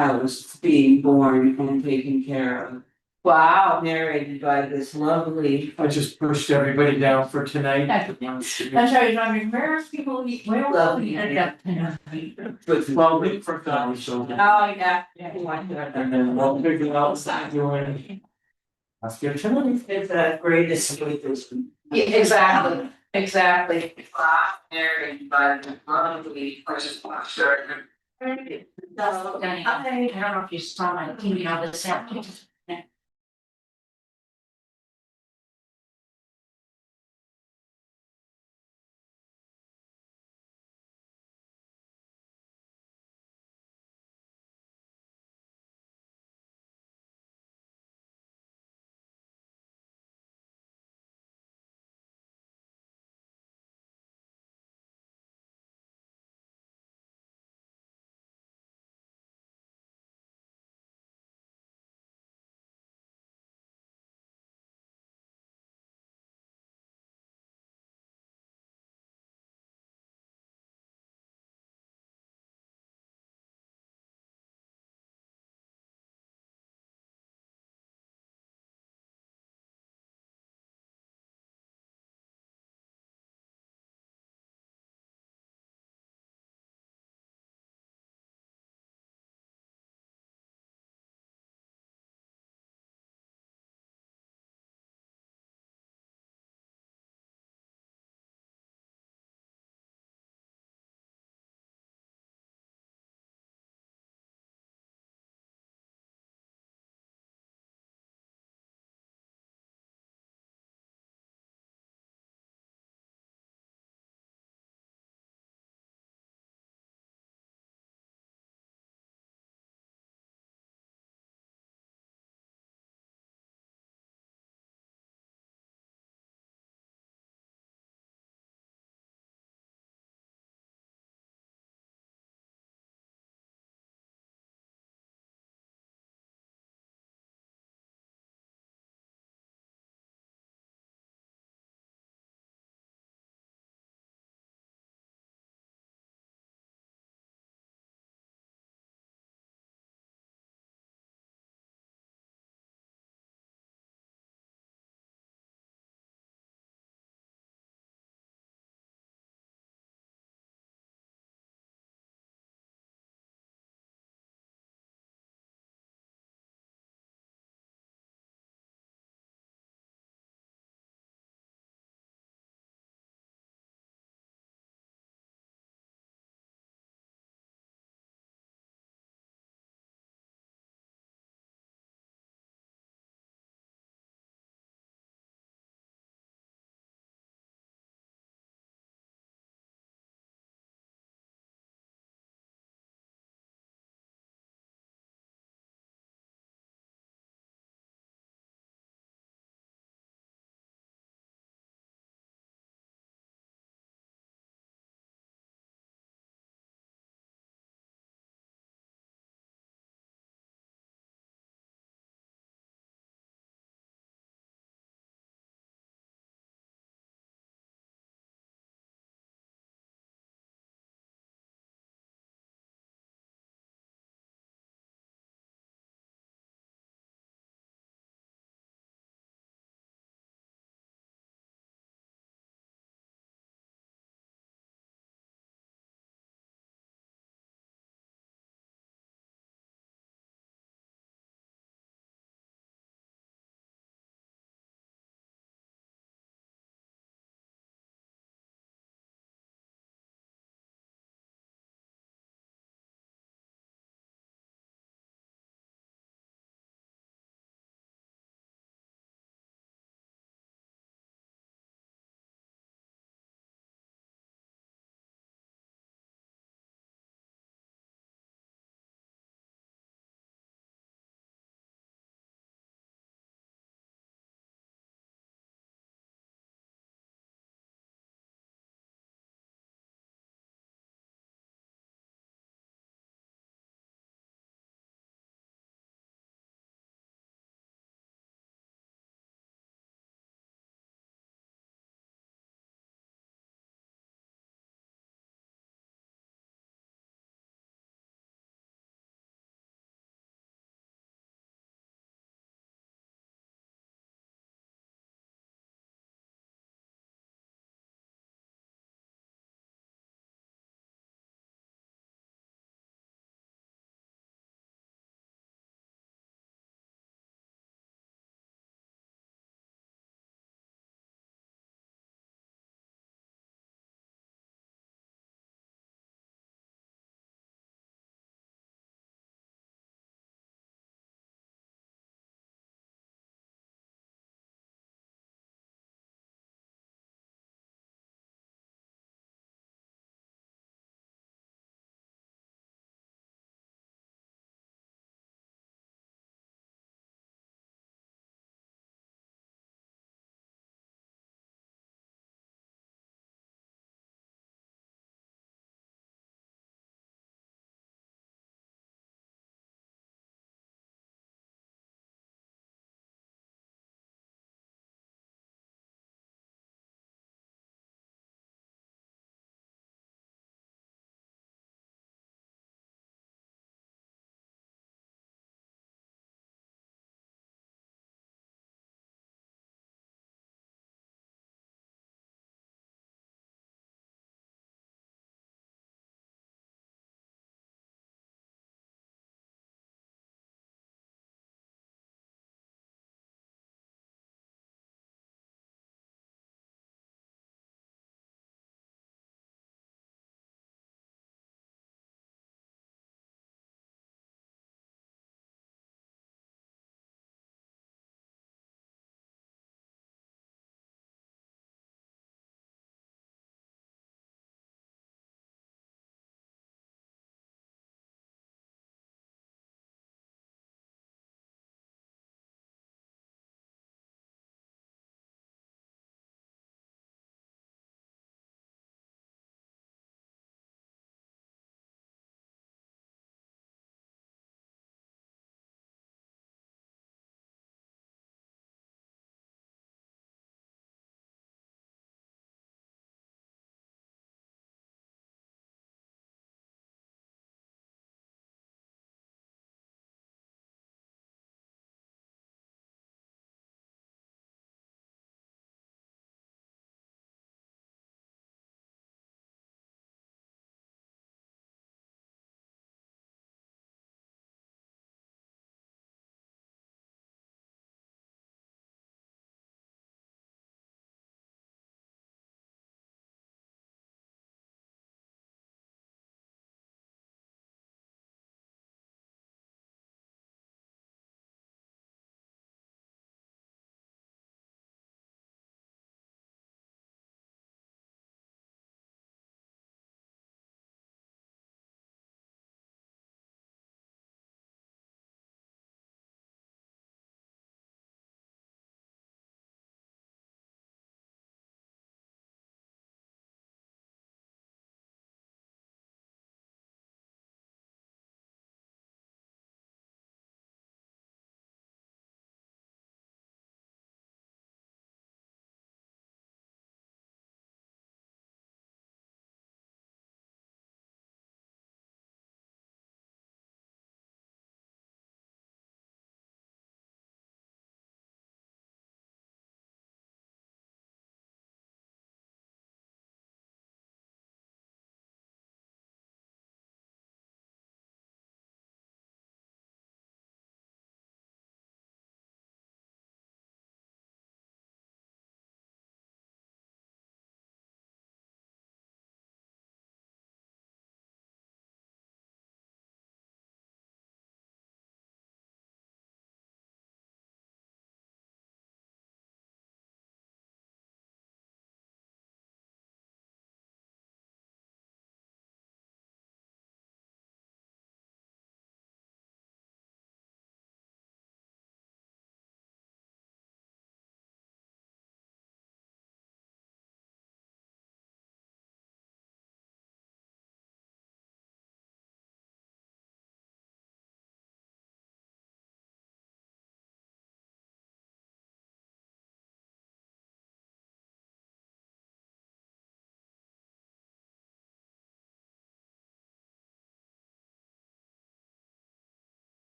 house being born and taken care of. Wow. Narrated by this lovely. I just pushed everybody down for tonight. I'm sorry, John, where are people, where will we end up? But well, we forgot, so. Oh, yeah. And then we'll figure out what's doing. Let's get tonight. It's the greatest escapism. Yeah, exactly. Narrated by the lovely Prosecutor. I don't know if you saw my email this afternoon.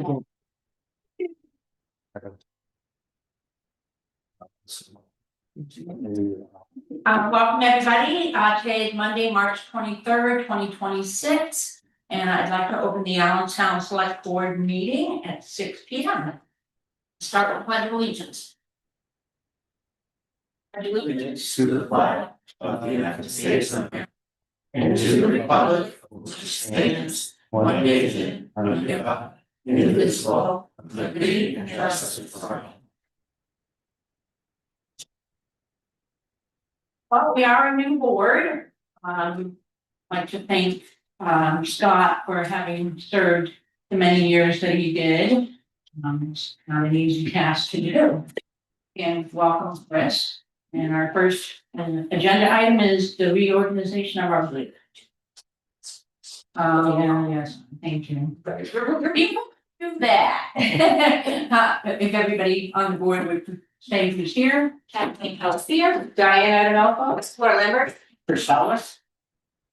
Welcome everybody, today is Monday, March 23rd, 2026. And I'd like to open the Allentown Select Board meeting at 6 p.m. Start with pledge of allegiance. Pledge of allegiance To the flag of the United States of America, and to the republic which stands one nation under God, indivisible, with liberty and justice for all. Well, we are a new board. I'd like to thank Scott for having served the many years that he did. It's not an easy task to do. And welcome, Chris. And our first agenda item is the reorganization of our fleet. Yes, thank you. Do that. If everybody on the board would say who's here. Kathleen Pelletier, Diane Adolfo, Laura Lambert, Chris Thomas.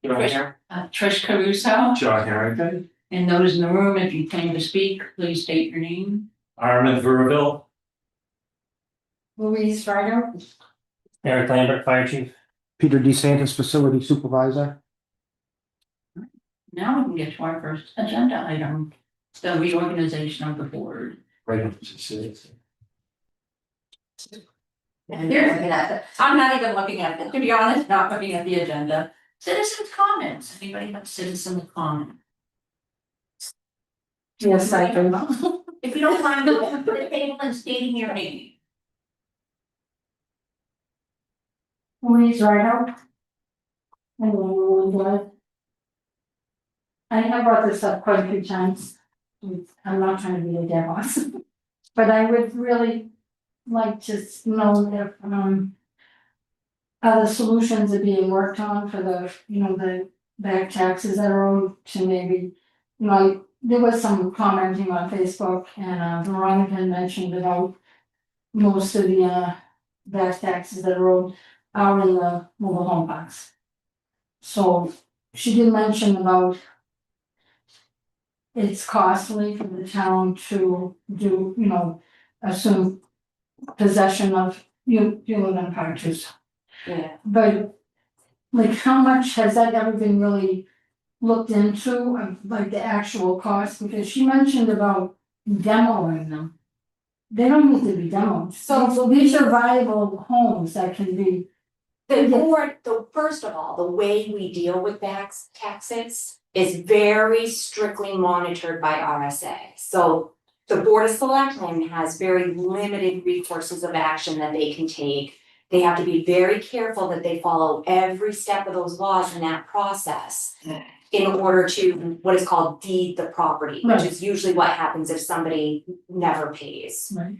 Trish Caruso, John Harrington. and those in the room, if you claim to speak, please state your name. Armin Verville. Louise Ryder. Eric Lambert, Fire Chief. Peter DeSantis, Facility Supervisor. Now we can get to our first agenda item, the reorganization of the board. And you're looking at it. I'm not even looking at it, to be honest, not looking at the agenda. Citizens comments, anybody have citizen comment? Yes, I do. If you don't mind, put the table and stating your name. Louise Rideout. Hello, I have brought this up quite a few times. I'm not trying to be a dead horse. But I would really like to know if other solutions are being worked on for the, the back taxes that are owed to maybe, there was some commenting on Facebook and Veronica had mentioned about most of the back taxes that are owed are in the mobile home parks. So she did mention about it's costly for the town to do, assume possession of you live in part two. Yeah. But like how much has that ever been really looked into, like the actual cost? Because she mentioned about demoing them. They don't need to be demoed. So these are viable homes that can be. The board, first of all, the way we deal with back taxes is very strictly monitored by RSA. So the Board of Selectmen has very limited recourses of action that they can take. They have to be very careful that they follow every step of those laws in that process in order to what is called deed the property, which is usually what happens if somebody never pays. Right.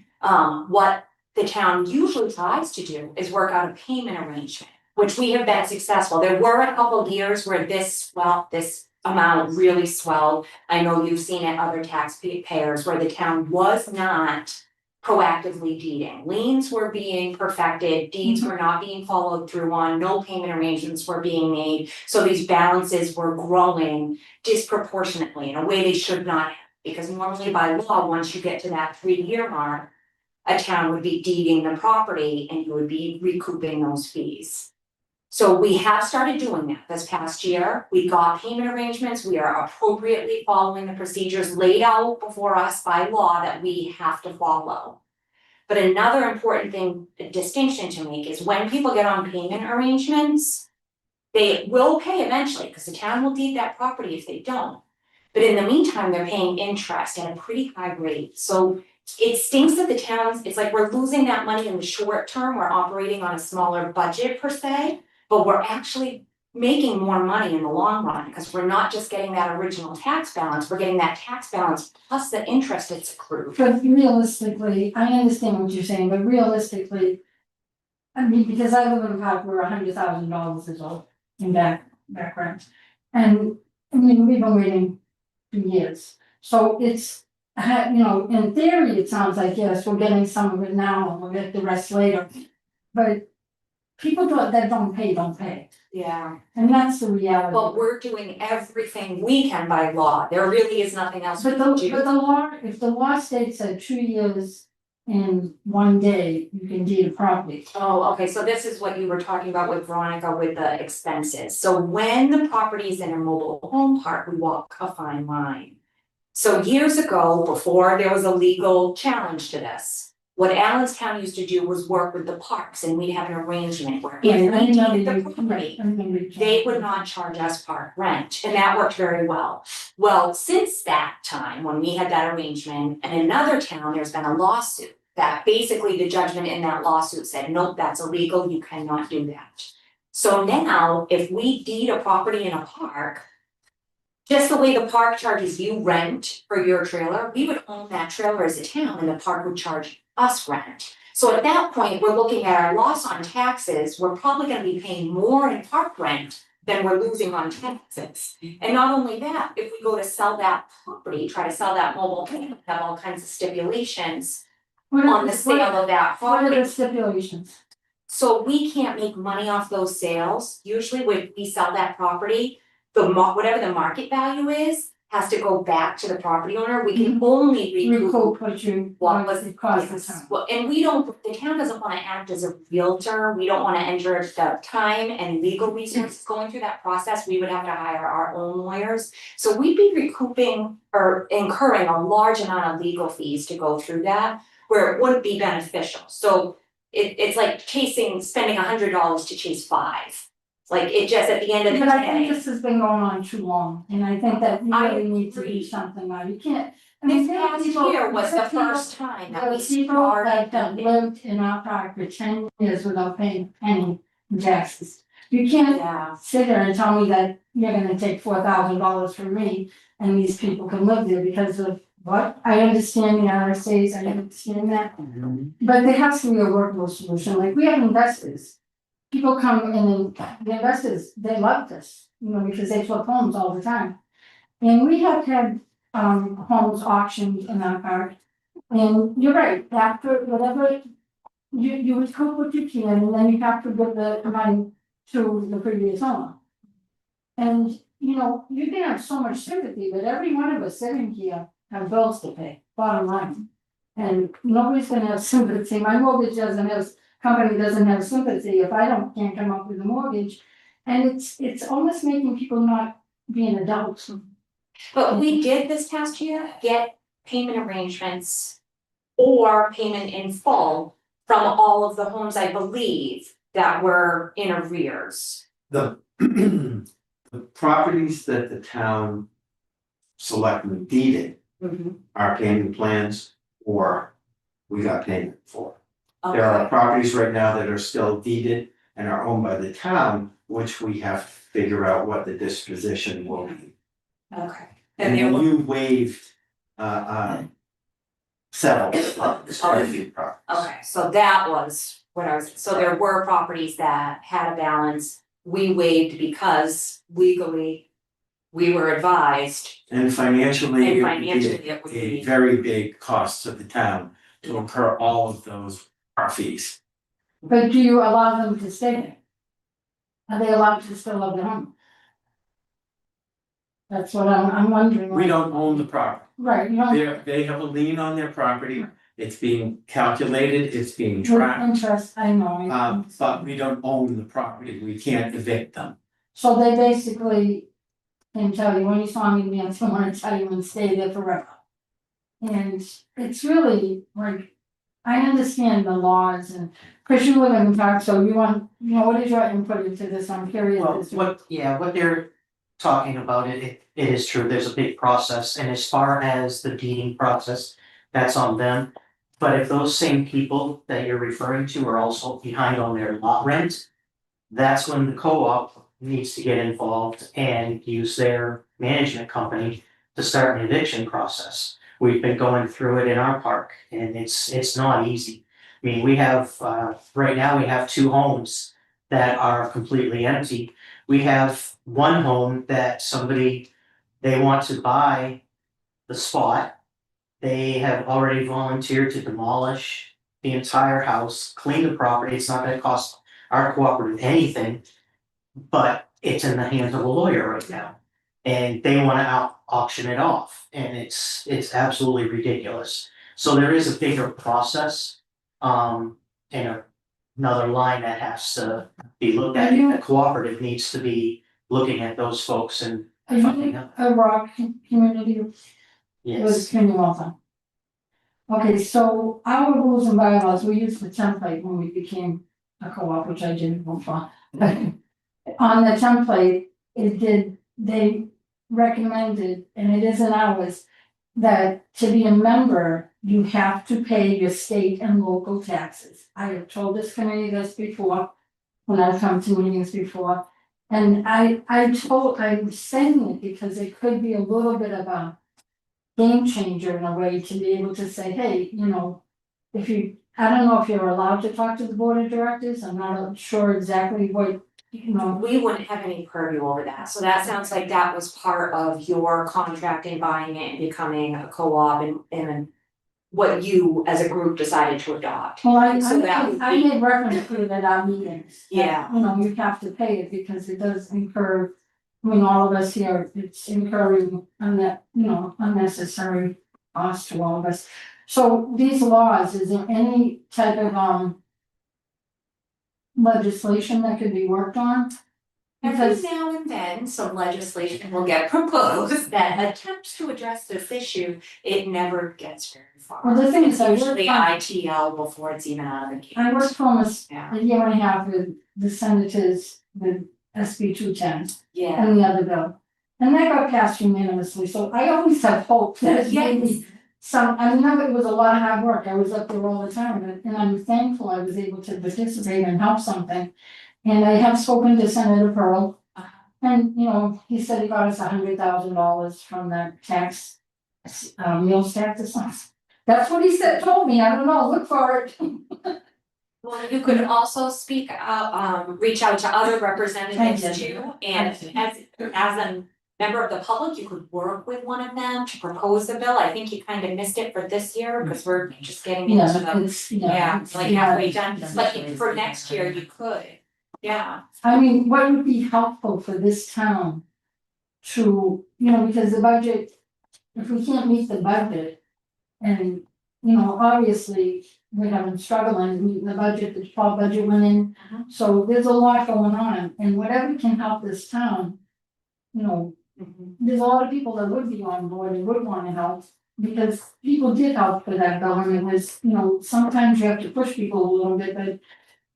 What the town usually tries to do is work out a payment arrangement, which we have been successful. There were a couple of years where this amount really swelled. I know you've seen it other taxpayers where the town was not proactively deeding. Liens were being perfected, deeds were not being followed through on, no payment arrangements were being made. So these balances were growing disproportionately in a way they should not have. Because normally by law, once you get to that 3-year mark, a town would be deeding the property and you would be recouping those fees. So we have started doing that this past year. We got payment arrangements. We are appropriately following the procedures laid out before us by law that we have to follow. But another important thing, distinction to make is when people get on payment arrangements, they will pay eventually because the town will deed that property if they don't. But in the meantime, they're paying interest at a pretty high rate. So it stinks that the towns, it's like we're losing that money in the short term. We're operating on a smaller budget per se, but we're actually making more money in the long run because we're not just getting that original tax balance, we're getting that tax balance plus the interest it's accrued. But realistically, I understand what you're saying, but realistically, I mean, because I live in a park where $100,000 is owed in back rent. And I mean, we've been waiting 2 years. So it's, in theory, it sounds like, yes, we're getting some of it now and we'll get the rest later. But people that don't pay, don't pay. Yeah, And that's the reality. but we're doing everything we can by law, there really is nothing else we But can the, do. but the law, if the law states that 2 years and 1 day, you can deed a property. Oh, okay, so this is what you were talking about with Veronica with the expenses. So when the property is in a mobile home park, we walk a fine line. So years ago, before there was a legal challenge to this, what Allenstown used to do was work with the parks and we'd have an arrangement where if we deeded the property, they would not charge us park rent, and that worked very well. Well, since that time, when we had that arrangement, in another town, there's been a lawsuit that basically the judgment in that lawsuit said, nope, that's illegal, you cannot do that. So now, if we deed a property in a park, just the way the park charges you rent for your trailer, we would own that trailer as a town and the park would charge us rent. So at that point, we're looking at our loss on taxes, we're probably gonna be paying more in park rent than we're losing on taxes. And not only that, if we go to sell that property, try to sell that mobile home, have all kinds of stipulations on the sale of that What are property. the stipulations? So we can't make money off those sales, usually when we sell that property, whatever the market value is, has to go back to the property owner, we can only recoup. Recoup What what was it cost the Yes, town. well, and we don't, the town doesn't wanna act as a realtor, we don't wanna enter the time and legal resources going through that process, we would have to hire our own lawyers. So we'd be recouping or incurring a large amount of legal fees to go through that, where it wouldn't be beneficial, so it's like spending $100 to chase five. Like it just, at the end of the But I think day, this has been going on too long, and I think that we I really need to do agree. something now, you can't. I mean, this there are past people- year was there the are people- first time that There we are people started. that lived in our park for 10 years without paying any taxes. You can't Yeah, sit there and tell me that you're gonna take $4,000 from me and these people can live there because of what? I understand the RSA's, I understand that, but there has to be a workable solution, like we have investors. People come in and the investors, they love this, because they flip homes all the time. And we have had homes auctioned in our park. And you're right, after whatever, you recoup what you can, and then you have to give the money to the previous owner. And, you can have so much sympathy, but every one of us sitting here have bills to pay, bottom line. And nobody's gonna have sympathy, my mortgage doesn't have, company doesn't have sympathy if I can't come up with a mortgage. And it's almost making people not being adults. but we did this past year get payment arrangements or payment in full from all of the homes, I believe, that were in arrears. The, the properties that the town selectmen deeded are payment plans or we got payment for. There are properties right now that are still deeded and are owned by the town, which we have to figure out what the disposition will be. Okay. And there were- you waived, several properties, quite a few properties. Okay, so that was what I was, so there were properties that had a balance, we waived because legally we were advised. And financially, And it would financially, be it would a be- very big cost to the town to incur all of those fees. But do you allow them to stay there? Are they allowed to still live at home? That's what I'm wondering. We don't own the property. Right, you don't. They have a lien on their property, it's being calculated, it's being With tracked. interest, I know. But we don't own the property, we can't evict them. So they basically can tell you, when you saw me, I'm gonna tell you and stay there forever. And it's really like, I understand the laws and, Chris, you live in the park, so you want, what is your input into this? I'm curious. Well, as to- what they're talking about, it is true, there's a big process, and as far as the deeding process, that's on them. But if those same people that you're referring to are also behind on their lot rent, that's when the co-op needs to get involved and use their management company to start an eviction process. We've been going through it in our park, and it's not easy. I mean, we have, right now, we have 2 homes that are completely empty. We have one home that they want to buy the spot. They have already volunteered to demolish the entire house, clean the property, it's not gonna cost our cooperative anything. but it's in the hands of a lawyer right now. And they wanna auction it off, and it's absolutely ridiculous. So there is a bigger process, and another line that has to be looked at. The cooperative needs to be looking at those folks and Are finding you out. a rock community? Yes, Community also. Okay, so our rules and bylaws, we used the template when we became a co-op, which I didn't vote for. On the template, they recommended, and it is in ours, that to be a member, you have to pay your state and local taxes. I have told this committee this before, when I've come to meetings before. And I was saying it because it could be a little bit of a game changer in a way to be able to say, hey, if you, I don't know if you're allowed to talk to the board of directors, I'm not sure exactly what, We wouldn't have any purview over that, so that sounds like that was part of your contract in buying it and becoming a co-op and what you as a group decided to adopt. well, So that would I be- made reference to it at our meetings. that, Yeah. You have to pay it because it does incur, all of us here, it's incurring unnecessary cost to all of us. So these laws, is there any type of legislation that could be worked on? Every Because now and then, some legislation will get proposed that attempts to address this issue, it never gets very far. Well, the thing is, I It's worked usually on- ITL before it's even out of the gate. I worked for almost Yeah, a year and a half with the senators, with SB 210 yeah, and the other bill. And that got passed unanimously, so I always have hope that maybe I remember it was a lot of hard work, I was up there all the time, and I'm thankful I was able to participate and help something. And I have spoken to Senator Pearl, and, he said he got us $100,000 from that tax, meals tax or something. That's what he told me, I don't know, look for it. well, you could also speak out, reach out to other representatives I did. too, and as a member of the public, you could work with one of them to propose the bill. I think you kind of missed it for this year, because we're just getting into the, it's like halfway done, but for next year, you could, yeah. I mean, what would be helpful for this town to, because the budget, if we can't meet the budget. And, obviously, we're having struggling meeting the budget, the fall budget went in, Mhm. so there's a lot going on, and whatever can help this town. There's a lot of people that would be on board and would wanna help, because people did help for that government, was, sometimes you have to push people a little bit, but.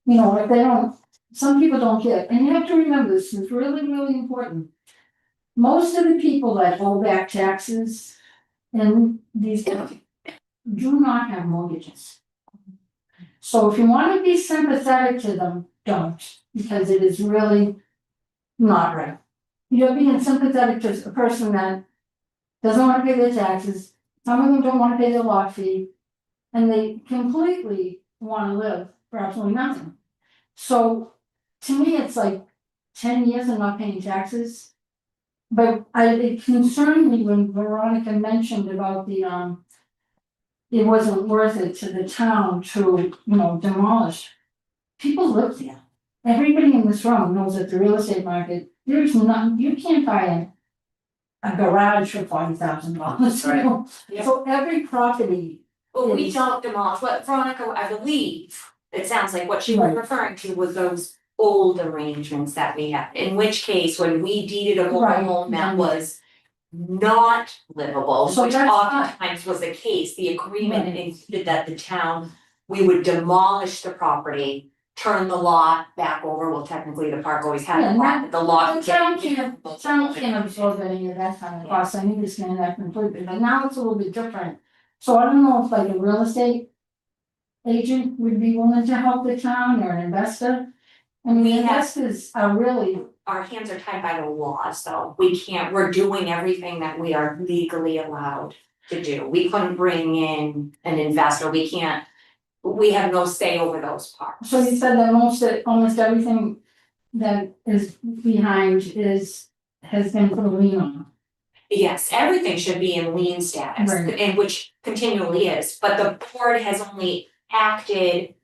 If they don't, some people don't get, and you have to remember this, it's really, really important. Most of the people that hold back taxes in these do not have mortgages. So if you wanna be sympathetic to them, don't, because it is really not right. You're being sympathetic to a person that doesn't wanna pay their taxes, some of them don't wanna pay their lot fee, and they completely wanna live for absolutely nothing. So, to me, it's like 10 years of not paying taxes. But it concerned me when Veronica mentioned about it wasn't worth it to the town to, demolish. People live there. Everybody in this room knows that the real estate market, there's none, you can't buy a garage for $40,000, Yeah. So every property, Well, we Yes. don't demolish, what Veronica, I believe, it sounds like what she was Right. referring to was those old arrangements that we had, in which case, when we deeded a mobile Right. home that was not livable, So which that's not- oftentimes was the case, the agreement Right. included that the town, we would demolish the property, turn the lot back over, well, technically, the park always had Yeah, the lot, but the lot. the would town get- can't absorb any of that kind of cost, I understand that completely, but now it's a little bit different. So I don't know if like a real estate agent would be willing to help the town, or an investor. I mean, We have- investors are really, Our hands are tied by the law, so we can't, we're doing everything that we are legally allowed to do. We couldn't bring in an investor, we have no say over those parts. so you said that almost everything that is behind has been put a lien on. Yes, everything should be in lien status, Right. and which continually is, but the board has only acted,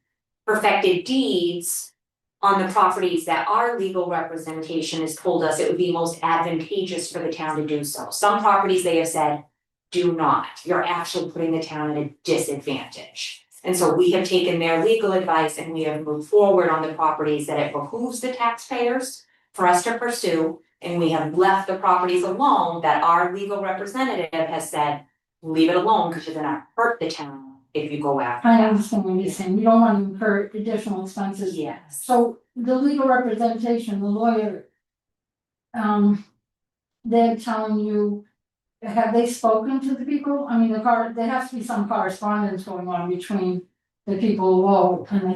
perfected deeds on the properties that our legal representation has told us it would be most advantageous for the town to do so. Some properties they have said, do not, you're actually putting the town at a disadvantage. And so we have taken their legal advice and we have moved forward on the properties that it behooves the taxpayers for us to pursue. And we have left the properties alone that our legal representative has said, leave it alone because you're gonna hurt the town if you go after. I understand what you're saying, you don't want to incur additional expenses. Yes. So the legal representation, the lawyer. They're telling you, have they spoken to the people? I mean, there has to be some correspondence going on between the people involved and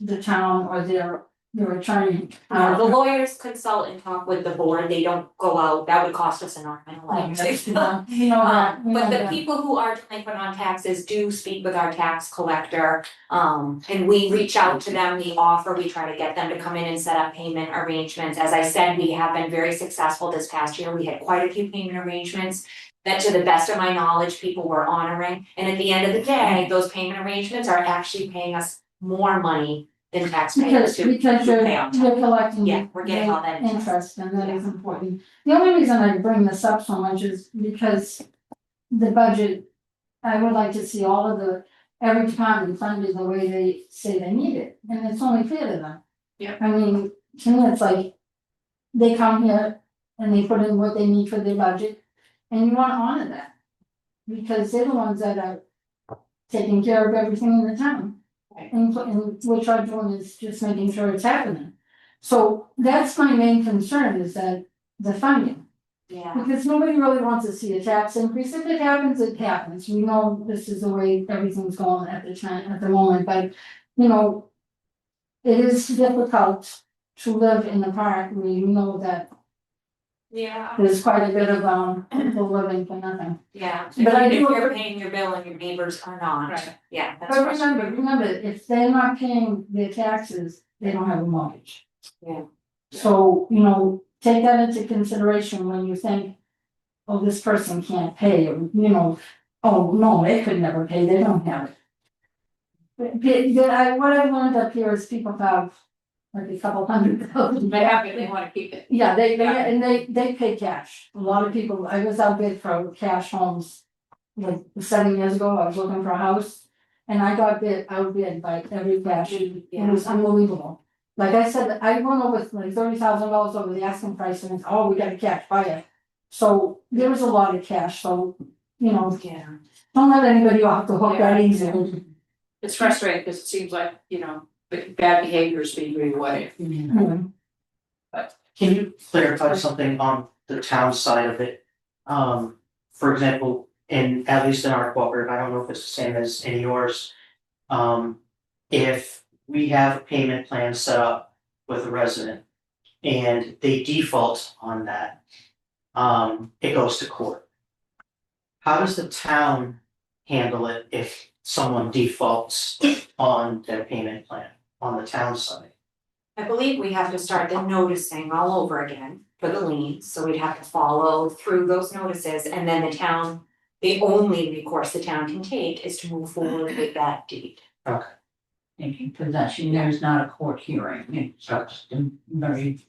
the town or their attorney. The lawyers consult and talk with the board, they don't go out, that would cost us an arm and a leg. You know that, we But know the that. people who are delinquent on taxes do speak with our tax collector. And we reach out to them, we try to get them to come in and set up payment arrangements. As I said, we have been very successful this past year. We had quite a few payment arrangements that, to the best of my knowledge, people were honoring. And at the end of the day, those payment arrangements are actually paying us more money than taxpayers Because to you're pay on time. collecting. Yeah, we're getting all that interest, and that is important. The only reason I bring this up so much is because the budget, I would like to see all of every department funded the way they say they need it, and it's only fair to them. Yeah. I mean, to me, it's like, they come here and they put in what they need for their budget, and you wanna honor that. Because they're the ones that are taking care of everything in the town. And what you're doing is just making sure it's happening. So that's my main concern, is that the funding. Yeah. Because nobody really wants to see a tax increase. If it happens, it happens. We know this is the way everything's going at the moment, but, you know, it is difficult to live in the park where you know that Yeah. there's quite a bit of, people living for nothing. Yeah, But I if do you're agree. paying your bill and your neighbors are not, Right. yeah, that's But frustrating. remember, if they're not paying their taxes, they don't have a mortgage. Yeah. So, you know, take that into consideration when you think, oh, this person can't pay, or, you know, oh, no, they could never pay, they don't have it. What I learned up here is people have like a couple $100,000. They have it, they wanna keep it. Yeah, they pay cash. A lot of people, I was outbid for cash homes. Like 7 years ago, I was looking for a house and I got outbid by every cash. It was unbelievable. Like I said, I went over like $30,000 over the asking price and it's, oh, we got a cash buyer. So there was a lot of cash, so, you know, Yeah. don't let anybody off the hook that easy. It's frustrating because it seems like, you know, bad behavior is being rewarded. Mhm. Can you clarify something on the town side of it? For example, at least in our cooperative, I don't know if it's the same as in yours. If we have a payment plan set up with a resident and they default on that, it goes to court. How does the town handle it if someone defaults on their payment plan on the town side? I believe we have to start the noticing all over again for the liens, so we'd have to follow through those notices, and then the only recourse the town can take is to move forward with that deed. Thinking possession, there's not a court hearing, it's just a very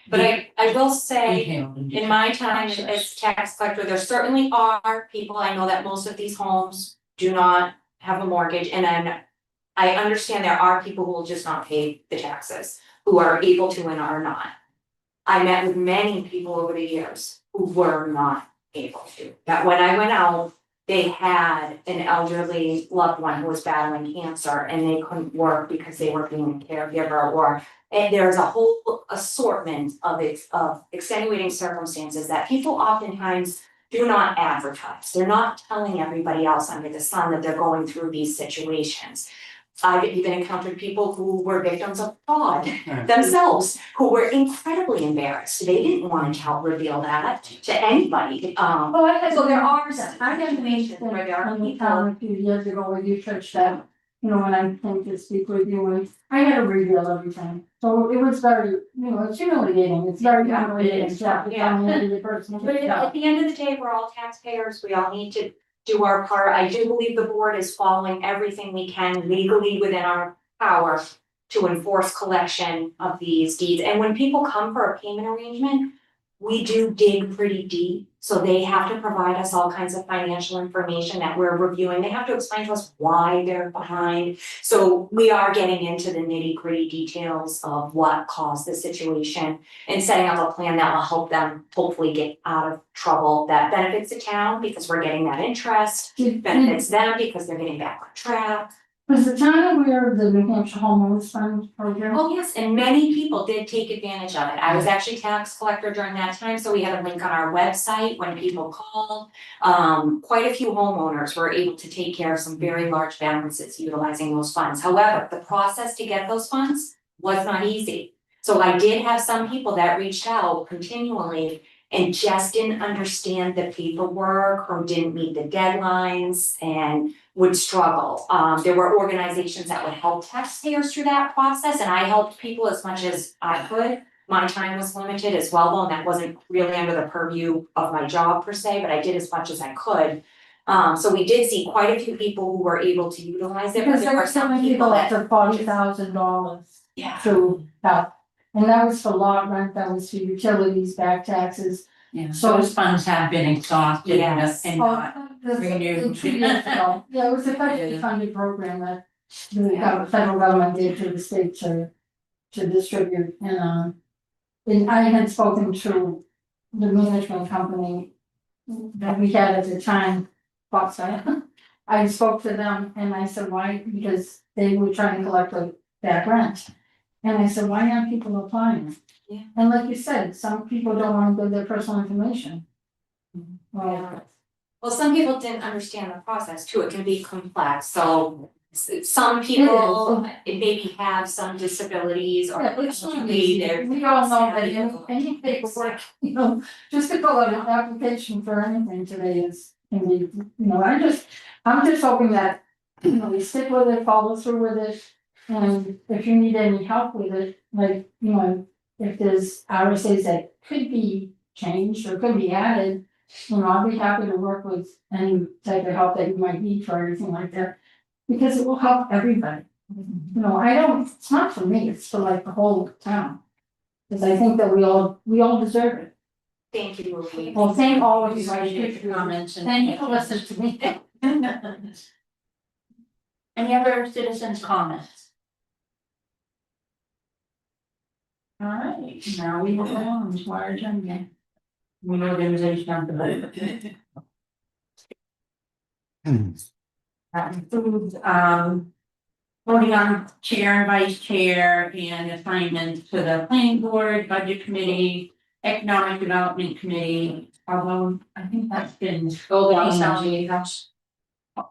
But I will say, detailed and in my time process. as tax collector, there certainly are people, I know that most of these homes do not have a mortgage, and then I understand there are people who will just not pay the taxes, who are able to and are not. I met with many people over the years who were not able to, that when I went out, they had an elderly loved one who was battling cancer and they couldn't work because they were being a caregiver, and there's a whole assortment of extenuating circumstances that people oftentimes do not advertise. They're not telling everybody else under the sun that they're going through these situations. I've even encountered people who were victims of fraud themselves, who were incredibly embarrassed. They didn't want to reveal that to anybody. Well, I had. So there are I had situations where there are in the people. town a few years ago with you church that, you know, when I came to speak with you, and I had to reveal everything. So it was very, you know, it's humiliating, it's very Yeah, it humiliating, is. yeah, the person. But at the end of the day, we're all taxpayers, we all need to do our part. I do believe the board is following everything we can legally within our power to enforce collection of these deeds. And when people come for a payment arrangement, we do dig pretty deep. So they have to provide us all kinds of financial information that we're reviewing. They have to explain to us why they're behind. So we are getting into the nitty-gritty details of what caused the situation and setting up a plan that will help them hopefully get out of trouble that benefits the town because we're getting that interest, benefits them because they're getting back on track. Was the town aware of the New Hampshire homeowners fund program? Oh, yes, and many people did take advantage of it. I was actually tax collector during that time, so we had a link on our website when people called. Quite a few homeowners were able to take care of some very large balances utilizing those funds. However, the process to get those funds was not easy. So I did have some people that reached out continually and just didn't understand the paperwork or didn't meet the deadlines and would struggle. There were organizations that would help taxpayers through that process, and I helped people as much as I could. My time was limited as well, though, and that wasn't really under the purview of my job per se, but I did as much as I could. So we did see quite a few people who were able to utilize it, but Because there there were were so some many people people up that. to $40,000 Yeah. to help. And that was for lot rent, that was for utilities, back taxes. Yeah, So- those funds have been exhausted Yes. and not renewed. 2 years ago, yeah, it was a federally funded program that the federal government did to the state to distribute, and I had spoken to the management company that we had at the time, Foxfire. I spoke to them and I said, why, because they were trying to collect like back rent. And I said, why aren't people applying? Yeah. And like you said, some people don't want to give their personal information. Well, Well, some people didn't understand the process too, it can be complex, so some people maybe have some disabilities or. yeah, it's not maybe easy. they're- We all know that any paperwork, just to fill out an application for anything today is, can be, I'm just hoping that, we stick with it, follow through with it. And if you need any help with it, like, if there's RSAs that could be changed or could be added, I'll be happy to work with any type of help that you might need for anything like that. Because it will help everybody. It's not for me, it's for like the whole town. Because I think that we all deserve it. Thank you, Marie. Well, thank all of you, Appreciate guys, your comments and. thank you for listening to me. Any other citizens' comments? All right, now we will go on to our agenda. Reorganization of the board. That includes, voting on chair and vice chair and assignments to the planning board, budget committee, economic development committee, although I think that's been.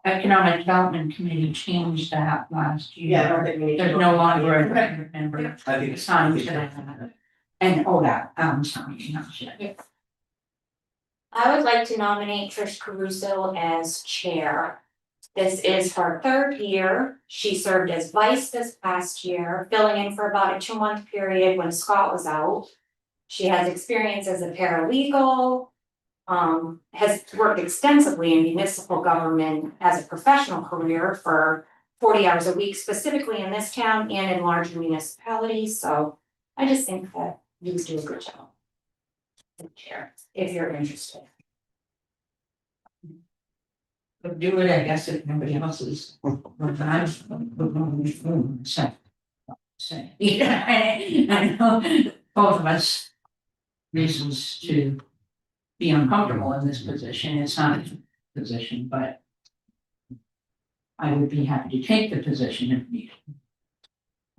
Economic Development Committee changed that last year. Yeah, I don't think we need to. There's no longer a record member I think it's. assigned to that. And, sorry, not yet. I would like to nominate Trish Caruso as chair. This is her third year. She served as vice this past year, filling in for about a 2-month period when Scott was out. She has experience as a paralegal, has worked extensively in municipal government as a professional career for 40 hours a week, specifically in this town and in larger municipalities. So I just think that you would do a good job. Chair, if you're interested. But do it, I guess, if nobody else is. Yeah, I know, both of us. Reasons to be uncomfortable in this position, it's not a position, but. I would be happy to take the position if needed.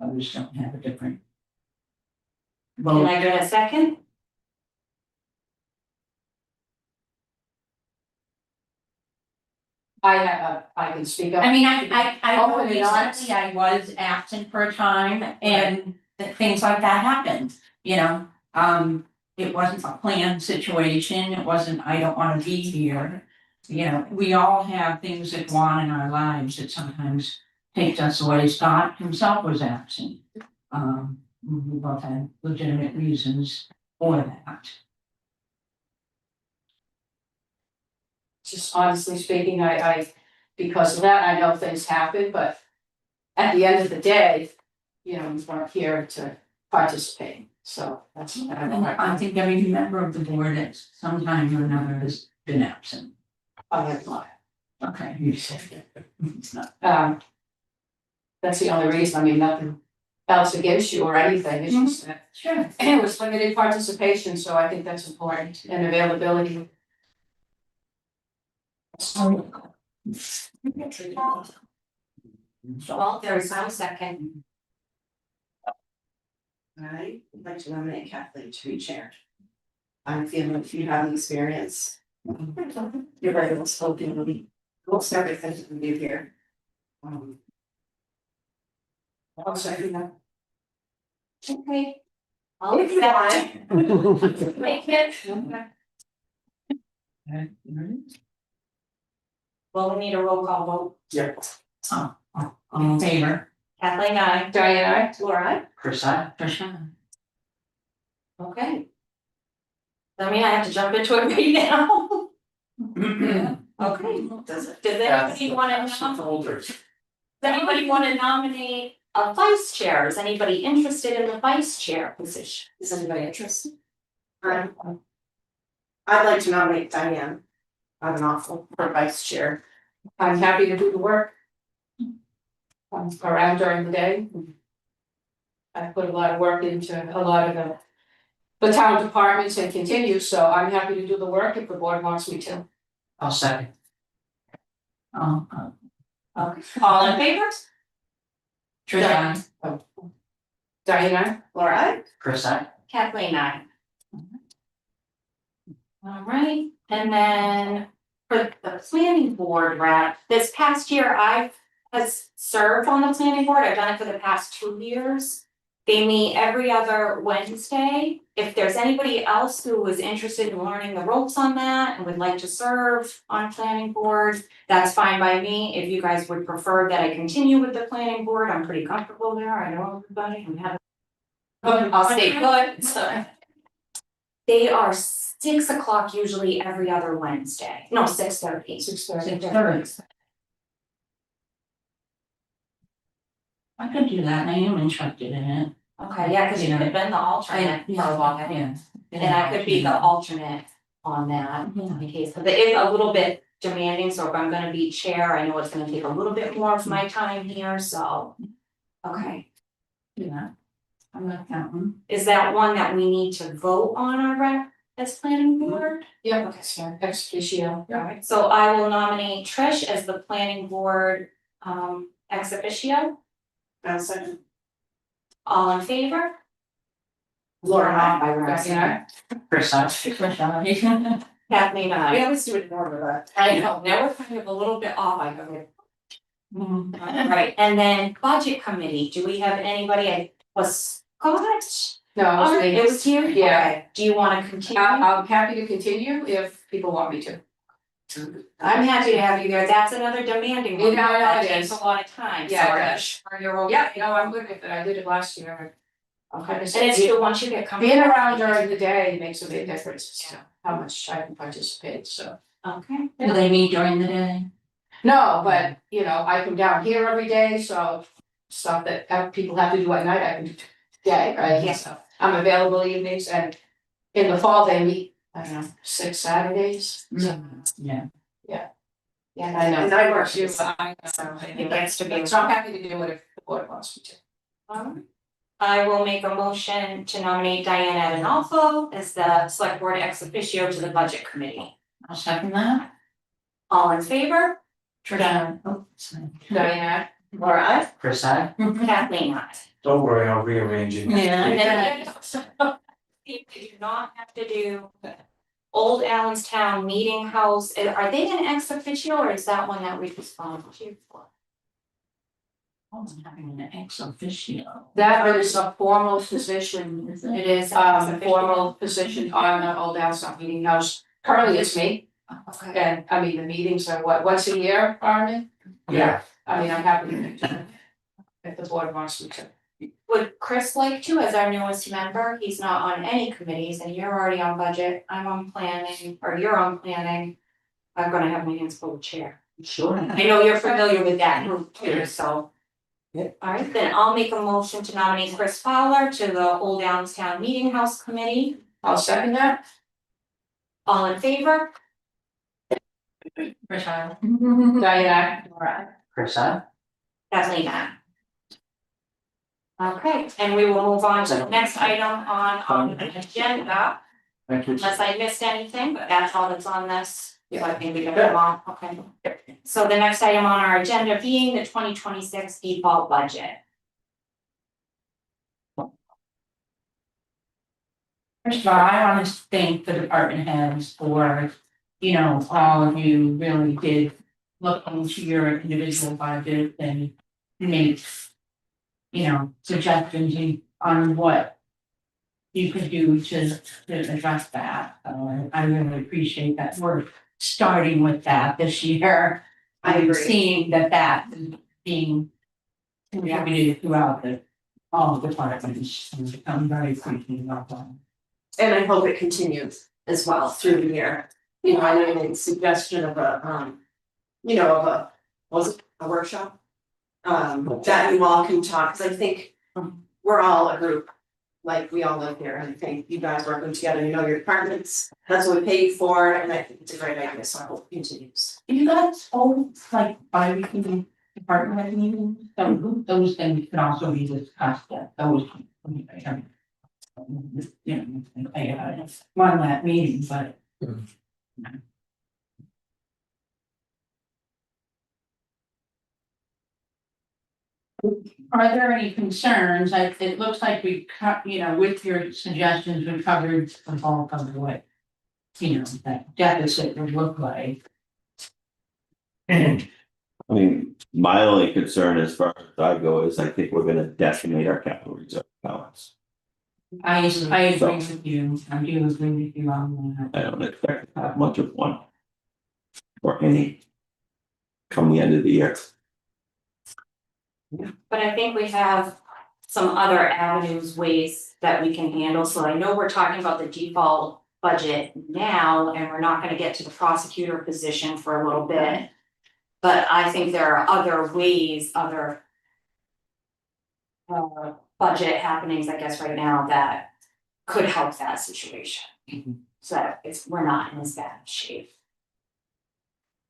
Others don't have a different. Can Vote. I get a second? I can speak up. I mean, I Hopefully not. recently I was absent for a time and things like that happened, it wasn't a planned situation, it wasn't, I don't wanna be here. We all have things that go on in our lives that sometimes takes us away. Scott himself was absent. We both had legitimate reasons for that. Just honestly speaking, I, because of that, I know things happen, but at the end of the day, you know, weren't here to participate, so that's. I think every member of the board at some time or another has been absent. I have not. Okay, you said that. That's the only reason, I mean, nothing else against you or anything, it's just that Sure. it was limited participation, so I think that's important, and availability. Well, there is no second. I would like to nominate Kathleen to be chair. I feel like you have the experience. You're right, we'll still be able to, we'll start with this new here. I'll second that. Okay. I'll If you accept. want. Make it. Well, we need a roll call vote. All in favor? Kathleen, I. Diane, Laura, Chris, I. For sure. Okay. I mean, I have to jump into it right now. Okay. does it? Does anybody wanna nominate? Does anybody wanna nominate a vice chair? Is anybody interested in the vice chair position? Is anybody interested? I'd like to nominate Diane. I'm an awful for vice chair. I'm happy to do the work. I'm around during the day. I put a lot of work into a lot of the town departments and continue, so I'm happy to do the work if the board wants me to. I'll second. All in favor? Trish, aye. Diane, Laura, Chris, I. Kathleen, I. All right, and then for the planning board rep, this past year has served on the planning board, I've done it for the past 2 years. They meet every other Wednesday. If there's anybody else who was interested in learning the ropes on that and would like to serve on planning board, that's fine by me. If you guys would prefer that I continue with the planning board, I'm pretty comfortable there, I know everybody, I'm having. I'll stay put, so. They are 6 o'clock usually every other Wednesday, no, 6:30. 6:30. I could do that, I am interested in it. Okay, yeah, cause you could have been the alternate for a while, Yeah. and I could be the alternate on that in case, but it is a little bit demanding, so if I'm gonna be chair, I know it's gonna take a little bit more of my time here, so. Okay, Yeah. I'm not counting. is that one that we need to vote on our rep as planning board? yeah, okay, sorry, ex officio. Alright, so I will nominate Trish as the planning board ex officio. I'll second. All in favor? Laura, Diane, Chris, I. Trish, aye. Kathleen, we I. always do it in order, I know, now we're kind of a little bit off, I go. Mhm. Right, and then budget committee, do we have anybody, was Scott? no, it was me. It was you? Yeah. Okay. Do you wanna continue? I'm happy to continue if people want me to. I'm happy to have you there, that's another demanding one, You know, that it takes is. a lot of time, so. Yeah, it does. You're okay. Yeah, no, I'm good with it, I did it last year. Okay, and it's true, once you get comfortable. Being around during the day makes a big difference as to how much I can participate, so. Okay. Do they meet during the day? No, but, you know, I come down here every day, so stuff that people have to do at night, I can do today, right? Yeah. So I'm available evenings, and in the fall, they meet, I don't know, 6 Saturdays. Yeah. Yeah, I know. And I work too. So it gets to be. So I'm happy to do it if the board wants me to. I will make a motion to nominate Diana Adinolfo as the select board ex officio to the budget committee. I'll second that. All in favor? Trish, oh, sorry. Diane, Laura, Chris, I. Kathleen, I. Don't worry, I'll rearrange it. Yeah. And then you do not have to do Old Allenstown Meeting House, are they an ex officio or is that one that we respond to for? Oh, I'm having an ex officio. that is a formal position. Is it? It is. an ex officio. Formal position on the Old Allenstown Meeting House. Currently, it's me, Okay. and I mean, the meetings are once a year, Armin? Yeah. I mean, I'm happy to do it. If the board wants me to. Would Chris like to, as our newest member? He's not on any committees and you're already on budget, I'm on planning, or you're on planning. I'm gonna have my hands full with chair. Sure. I know you're familiar with that group too, so. Alright, then I'll make a motion to nominate Chris Fowler to the Old Downtown Meeting House Committee. I'll second that. All in favor? Rashad. Diane, Alright. Chris, I. Kathleen, aye. Okay, and we will move on to the next item on the agenda, Thank you. unless I missed anything, but that's all that's on this. So I think we can move on, okay. So the next item on our agenda being the 2026 default budget. First of all, I want to thank the department heads for, all of you really did look into your individual budget and make, suggestions on what you could do to address that. I really appreciate that. We're starting with that this year. I agree. Seeing that is being contributed throughout all the departments. And I'm very appreciative of that. And I hope it continues as well through the year. You know, I know you made a suggestion of was it a workshop? That you all can talk, cause I think we're all a group, like we all live here, and I think you guys working together, you know your departments, that's what we pay you for, and I think it's a great idea, so I hope it continues. You guys hold like bi-weekly department head meetings, so those things can also be discussed at those. I won that meeting, but. Are there any concerns? It looks like we cut, with your suggestions, we covered the bulk of what. That deficit would look like. I mean, my only concern as far as I go is I think we're gonna decimate our capital reserve balance. I agree with you, I do agree with you on that. I don't expect to have much of one. Or any. Come the end of the year. But I think we have some other avenues, ways that we can handle, so I know we're talking about the default budget now, and we're not gonna get to the prosecutor position for a little bit. But I think there are other ways, other budget happenings, I guess, right now that could help that situation. So we're not in as bad shape.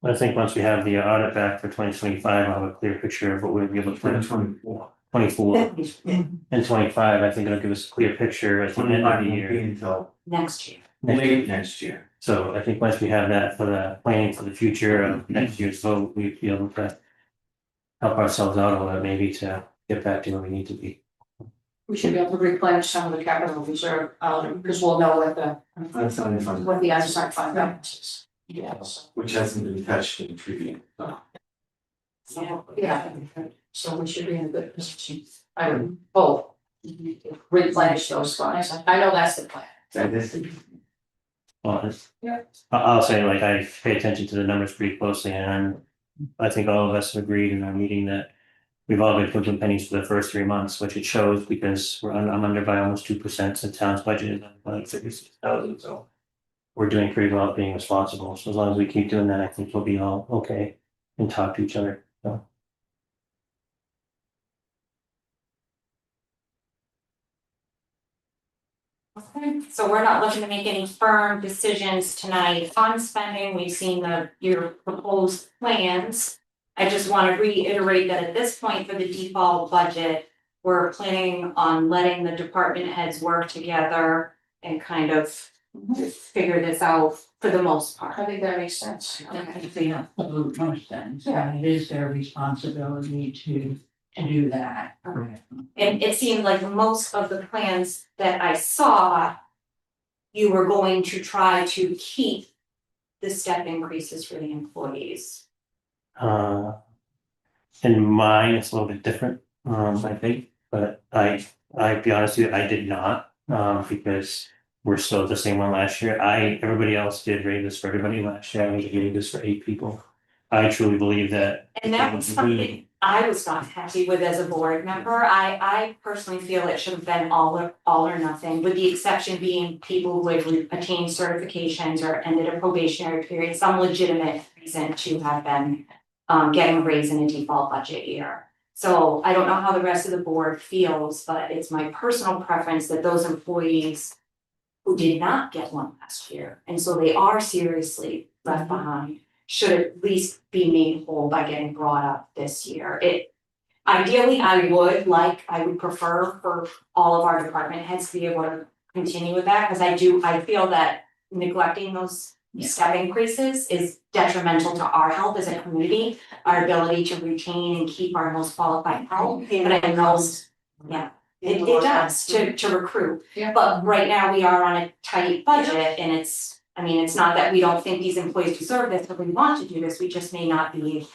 I think once we have the audit back for 2025, I'll have a clear picture of what we'll be able to. 24 and 25, I think it'll give us a clear picture at the end of the year. Until Next year. late next year. So I think once we have that for the planning for the future of next year's vote, we'd be able to help ourselves out a little, maybe to get back to where we need to be. we should be able to replenish some of the capital reserve, because we'll know what the unassigned fund balance is. Yes. Which hasn't been touched in previous. Yeah, so we should be in a good position, I would hope, replenish those funds, I know that's the plan. That is. Well, Yeah. I'll say, like, I pay attention to the numbers pretty closely, and I think all of us have agreed in our meeting that we've all been putting pennies for the first 3 months, which it shows because I'm under by almost 2%, the town's budget is like 56,000, so we're doing pretty well at being responsible. So as long as we keep doing that, I think we'll be all okay and talk to each other. So. Okay, so we're not looking to make any firm decisions tonight on spending, we've seen your proposed plans. I just wanna reiterate that at this point for the default budget, we're planning on letting the department heads work together and kind of figure this out for the most part. I think that makes sense. I think they have most sense, and it is their responsibility to do that. And it seemed like most of the plans that I saw, you were going to try to keep the step increases for the employees. In mine, it's a little bit different, I think, but I'll be honest with you, I did not, because we're still at the same one last year. Everybody else did raises for everybody last year, I only gave this for 8 people. I truly believe that. And that was something I was not happy with as a board member. I personally feel it should have been all or nothing, with the exception being people who had attained certifications or ended a probationary period, some legitimate reason to have been getting a raise in a default budget year. So I don't know how the rest of the board feels, but it's my personal preference that those employees who did not get one last year, and so they are seriously left behind, should at least be made whole by getting brought up this year. Ideally, I would prefer for all of our department heads to be able to continue with that, because I feel that neglecting those step increases is detrimental to our health as a community, our ability to retain and keep our most qualified help, but I know, yeah. It does to recruit, but right now we are on a tight budget and it's not that we don't think these employees deserve this, but we want to do this, we just may not be.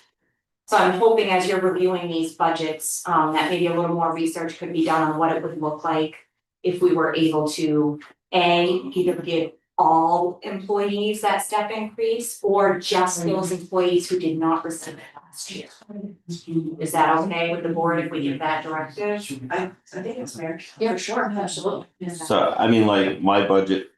So I'm hoping as you're reviewing these budgets, that maybe a little more research could be done on what it would look like if we were able to, either give all employees that step increase or just those employees who did not receive it last year. Is that okay with the board if we give that directive? I think it's fair. Yeah, sure, absolutely. So, I mean, like, my budget,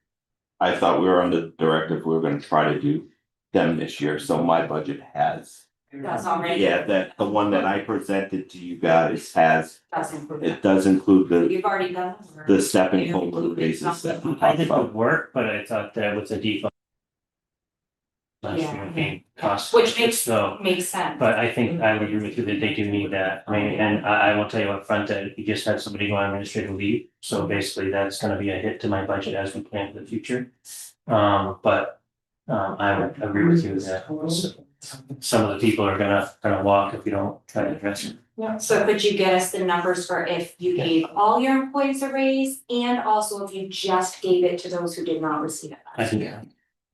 I thought we were on the directive, we were gonna try to do them this year, so my budget has. That's already. Yeah, that, the one that I presented to you guys has, Does include it does include that. You've already done. the stepping over basis that we I talked think it about. would work, but I thought that with the default. Last year being cost. Which makes So, sense. but I think I would agree with you that they do need that. I mean, and I will tell you up front that you just had somebody go on administrative leave. So basically that's gonna be a hit to my budget as we plan for the future. But I would agree with you that some of the people are gonna walk if we don't try to address it. So could you get us the numbers for if you gave all your employees a raise and also if you just gave it to those who did not receive it I last think, year?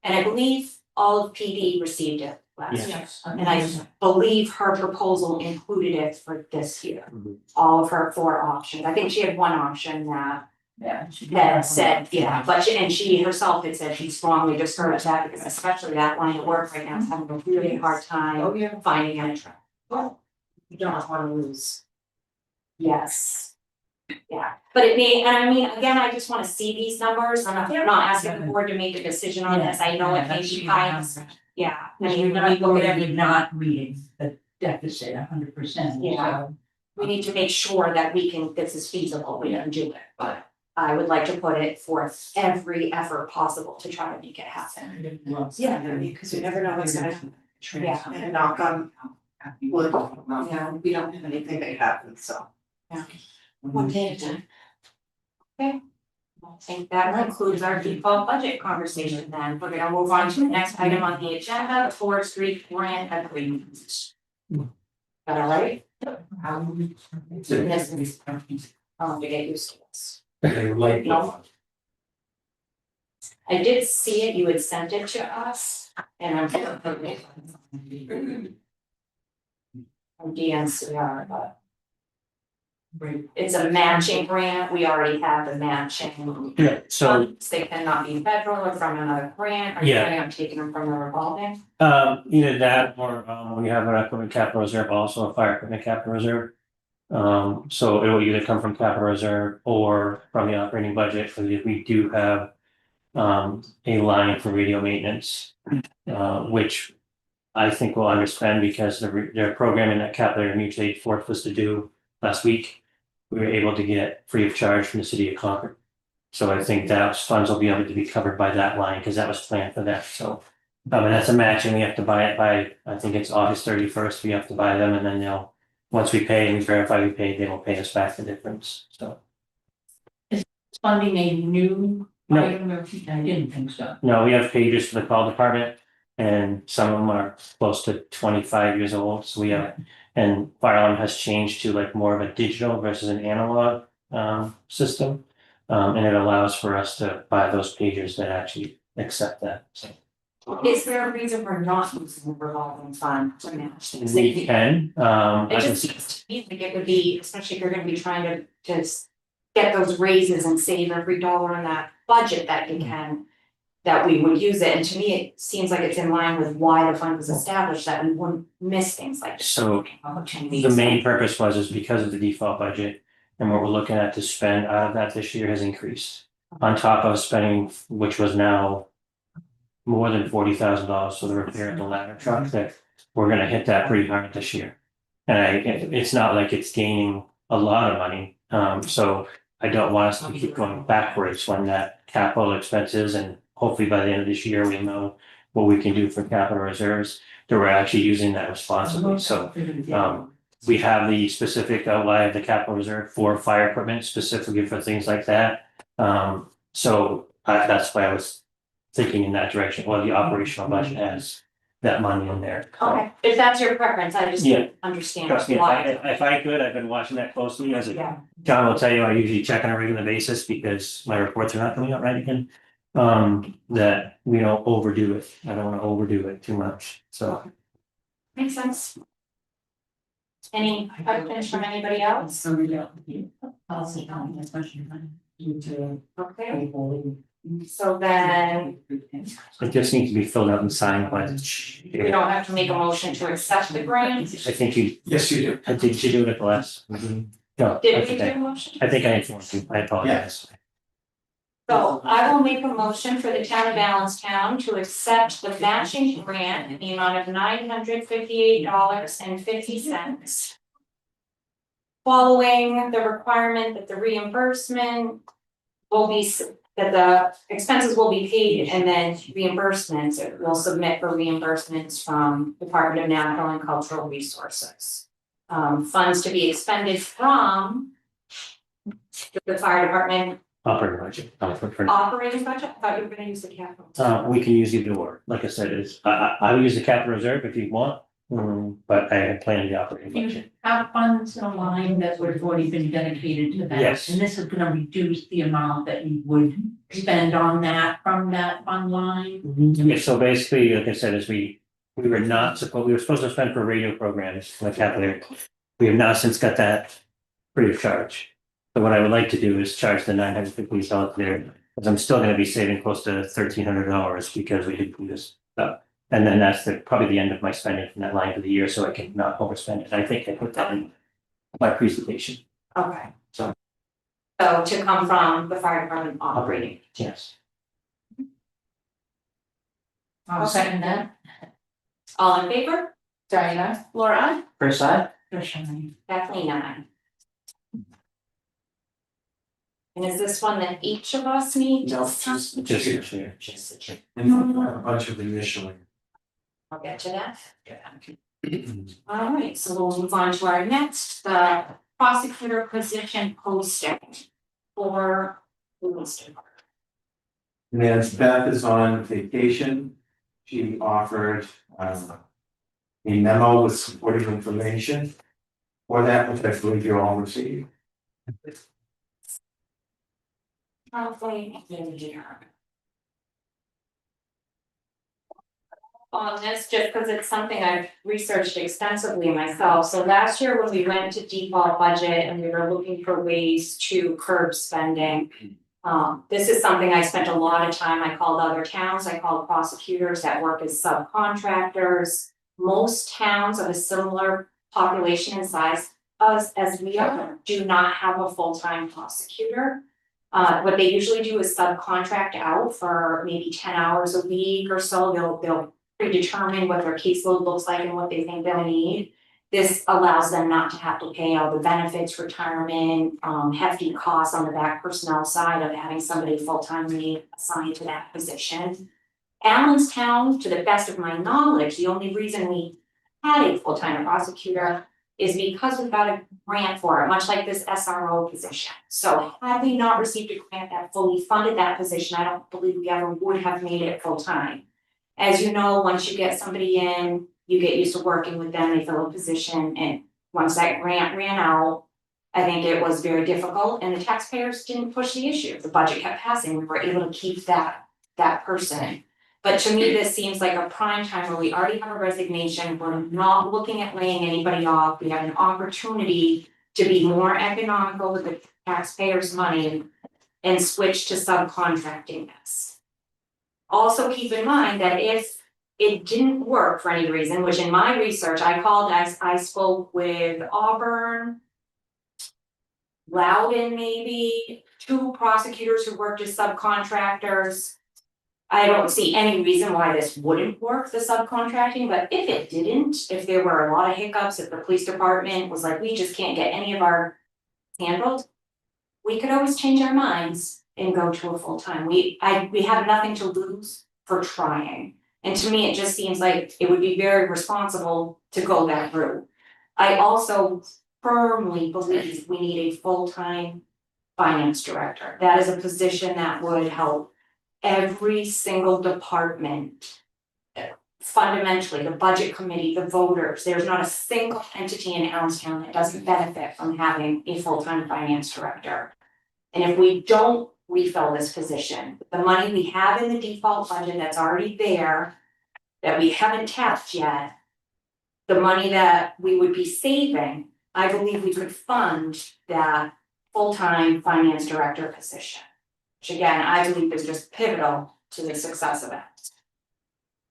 And I believe all of PD received it last year. yes. And I believe her proposal included it for this year, Mhm. all of her 4 options. I think she had one option that Yeah. said, but she herself had said she strongly discouraged that because especially that line of work right now is having a really hard time finding an attorney. Well, you don't wanna lose. Yes. Yeah, but it may, and I mean, again, I just wanna see these numbers, I'm not asking the board to make a decision on this, I know it may be high. Yeah, I Because mean, you're we not, look at you're every, not reading the deficit 100%. Yeah. we need to make sure that this is feasible, we can do it, but. I would like to put it forth every effort possible to try to make it happen. Yeah, I mean, cause you never know what's gonna happen. Yeah. And knock on wood, we don't have anything that happens, so. One day at a time. Okay. I think that concludes our default budget conversation then. We're gonna move on to the next item on the agenda, Ford Street grant agreement. Got it right? I'll have to get used to this. No. I did see it, you had sent it to us, and I'm. From DNCR, but. It's a matching grant, we already have the matching. Yeah, so funds. They cannot be federal or from another grant, are you Yeah. planning on taking them from the revolving? either that or we have an equipment capital reserve, also a fire equipment capital reserve. So it will either come from capital reserve or from the operating budget, because we do have a line for radio maintenance, which I think we'll underspend because their programming that capital mutual aid forced us to do last week, we were able to get free of charge from the city of Concord. So I think those funds will be able to be covered by that line, because that was planned for that, so. And that's a match, and we have to buy it by, I think it's August 31st, we have to buy them, and then they'll, once we pay and we verify we paid, they will pay us back the difference, so. Funding a new No. item, or I didn't think so. No, we have pages for the call department, and some of them are close to 25 years old, so we have. And fire alarm has changed to like more of a digital versus an analog system. And it allows for us to buy those pages that actually accept that, so. Is there a reason we're not using the revolving fund to match things? We can, I It can just see, seems to me like it would be, especially if you're gonna be trying to just get those raises and save every dollar in that budget that you can. That we would use it, and to me, it seems like it's in line with why the fund was established, that we wouldn't miss things like this. So, Opportunities. the main purpose is because of the default budget. And what we're looking at to spend out of that this year has increased. On top of spending, which was now more than $40,000 for the repair of the ladder truck, that we're gonna hit that pretty hard this year. it's not like it's gaining a lot of money, so I don't want us to keep going backwards when that capital expenses, and hopefully by the end of this year, we'll know what we can do for capital reserves, that we're actually using that responsibly, so, we have the specific outlay of the capital reserve for fire equipment specifically for things like that. So that's why I was thinking in that direction, well, the operational budget has that money in there. Okay, if that's your preference, I just Yeah. didn't understand Trust me, why. if I could, I've been watching that closely as Yeah. John will tell you, I usually check on a regular basis because my reports are not coming out right again. That we don't overdo it. I don't wanna overdo it too much, so. Makes sense. Any questions from anybody else? Policy on this question. Okay, so then It just needs to be filled out and signed by the chair. we don't have to make a motion to accept the grant. I think you, Yes, you do. did you do it at the last? meeting? No, Did I we think do a I, motion? I think I informed you, I apologize. So I will make a motion for the town of Allenstown to accept the matching grant in the amount of $958.50. Following the requirement that the reimbursement will be, that the expenses will be paid and then reimbursements, it will submit for reimbursements from Department of Natural and Cultural Resources. Funds to be expended from the fire department Operating budget, operating budget. I thought you were gonna use the capital. we can use either or, like I said, I would use the capital reserve if you want, but I had planned the operating You budget. have funds in a line that would have already been dedicated to that. Yes. And this is gonna reduce the amount that you would spend on that from that fund line. Yeah, so basically, like I said, is we were not supposed, we were supposed to spend for radio programs, like capital. We have now since got that free of charge. So what I would like to do is charge the $950 there, because I'm still gonna be saving close to $1,300 because we did do this stuff. And then that's probably the end of my spending from that line for the year, so I can not overspend it. I think I put that in my presentation. Okay. So- So to come from the fire department operating. Yes. I'll second that. All in favor? Diana, Laura? First side, Kathleen, aye. And is this one that each of us need? No, to sign? just here. and a bunch of initialing. I'll get to that. All right, so we'll move on to our next, the prosecutor position posting for the police department. And as Beth is on vacation, she offered a memo with supporting information for that, which I believe you all received. Probably in here. On this, just because it's something I've researched extensively myself, so last year when we went to default budget and we were looking for ways to curb spending. This is something I spent a lot of time, I called other towns, I called prosecutors that work as subcontractors. Most towns of a similar population and size as we are, do not have a full-time prosecutor. What they usually do is subcontract out for maybe 10 hours a week or so, they'll predetermine what their caseload looks like and what they think they'll need. This allows them not to have to pay all the benefits, retirement, hefty costs on the back personnel side of having somebody full-timely assigned to that position. Allenstown, to the best of my knowledge, the only reason we had a full-time prosecutor is because we got a grant for it, much like this SRO position. So had we not received a grant that fully funded that position, I don't believe we ever would have made it full-time. As you know, once you get somebody in, you get used to working with them, they fill a position, and once that grant ran out, I think it was very difficult, and the taxpayers didn't push the issue, the budget kept passing, we were able to keep that person. But to me, this seems like a prime time where we already have a resignation, we're not looking at laying anybody off, we have an opportunity to be more economical with the taxpayers' money and switch to subcontracting this. Also keep in mind that if it didn't work for any reason, which in my research, I spoke with Auburn, Loudon maybe, 2 prosecutors who worked as subcontractors. I don't see any reason why this wouldn't work, the subcontracting, but if it didn't, if there were a lot of hiccups, if the police department was like, we just can't get any of our handled, we could always change our minds and go to a full-time. We have nothing to lose for trying. And to me, it just seems like it would be very responsible to go that route. I also firmly believe we need a full-time finance director. That is a position that would help every single department. Fundamentally, the budget committee, the voters, there's not a single entity in Allenstown that doesn't benefit from having a full-time finance director. And if we don't refill this position, the money we have in the default budget that's already there, that we haven't tapped yet, the money that we would be saving, I believe we could fund that full-time finance director position. Which again, I believe is just pivotal to the success of it.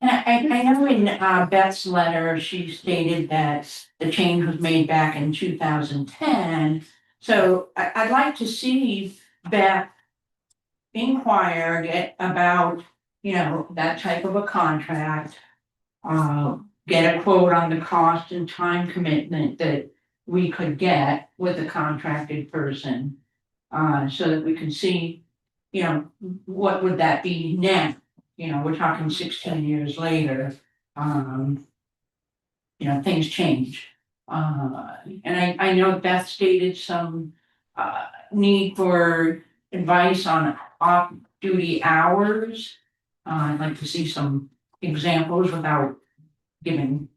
And I know in Beth's letter, she stated that the change was made back in 2010. So I'd like to see Beth inquire about, that type of a contract. Get a quote on the cost and time commitment that we could get with a contracted person. So that we can see, what would that be now? We're talking 16 years later, things change. And I know Beth stated some need for advice on off-duty hours. I'd like to see some examples without giving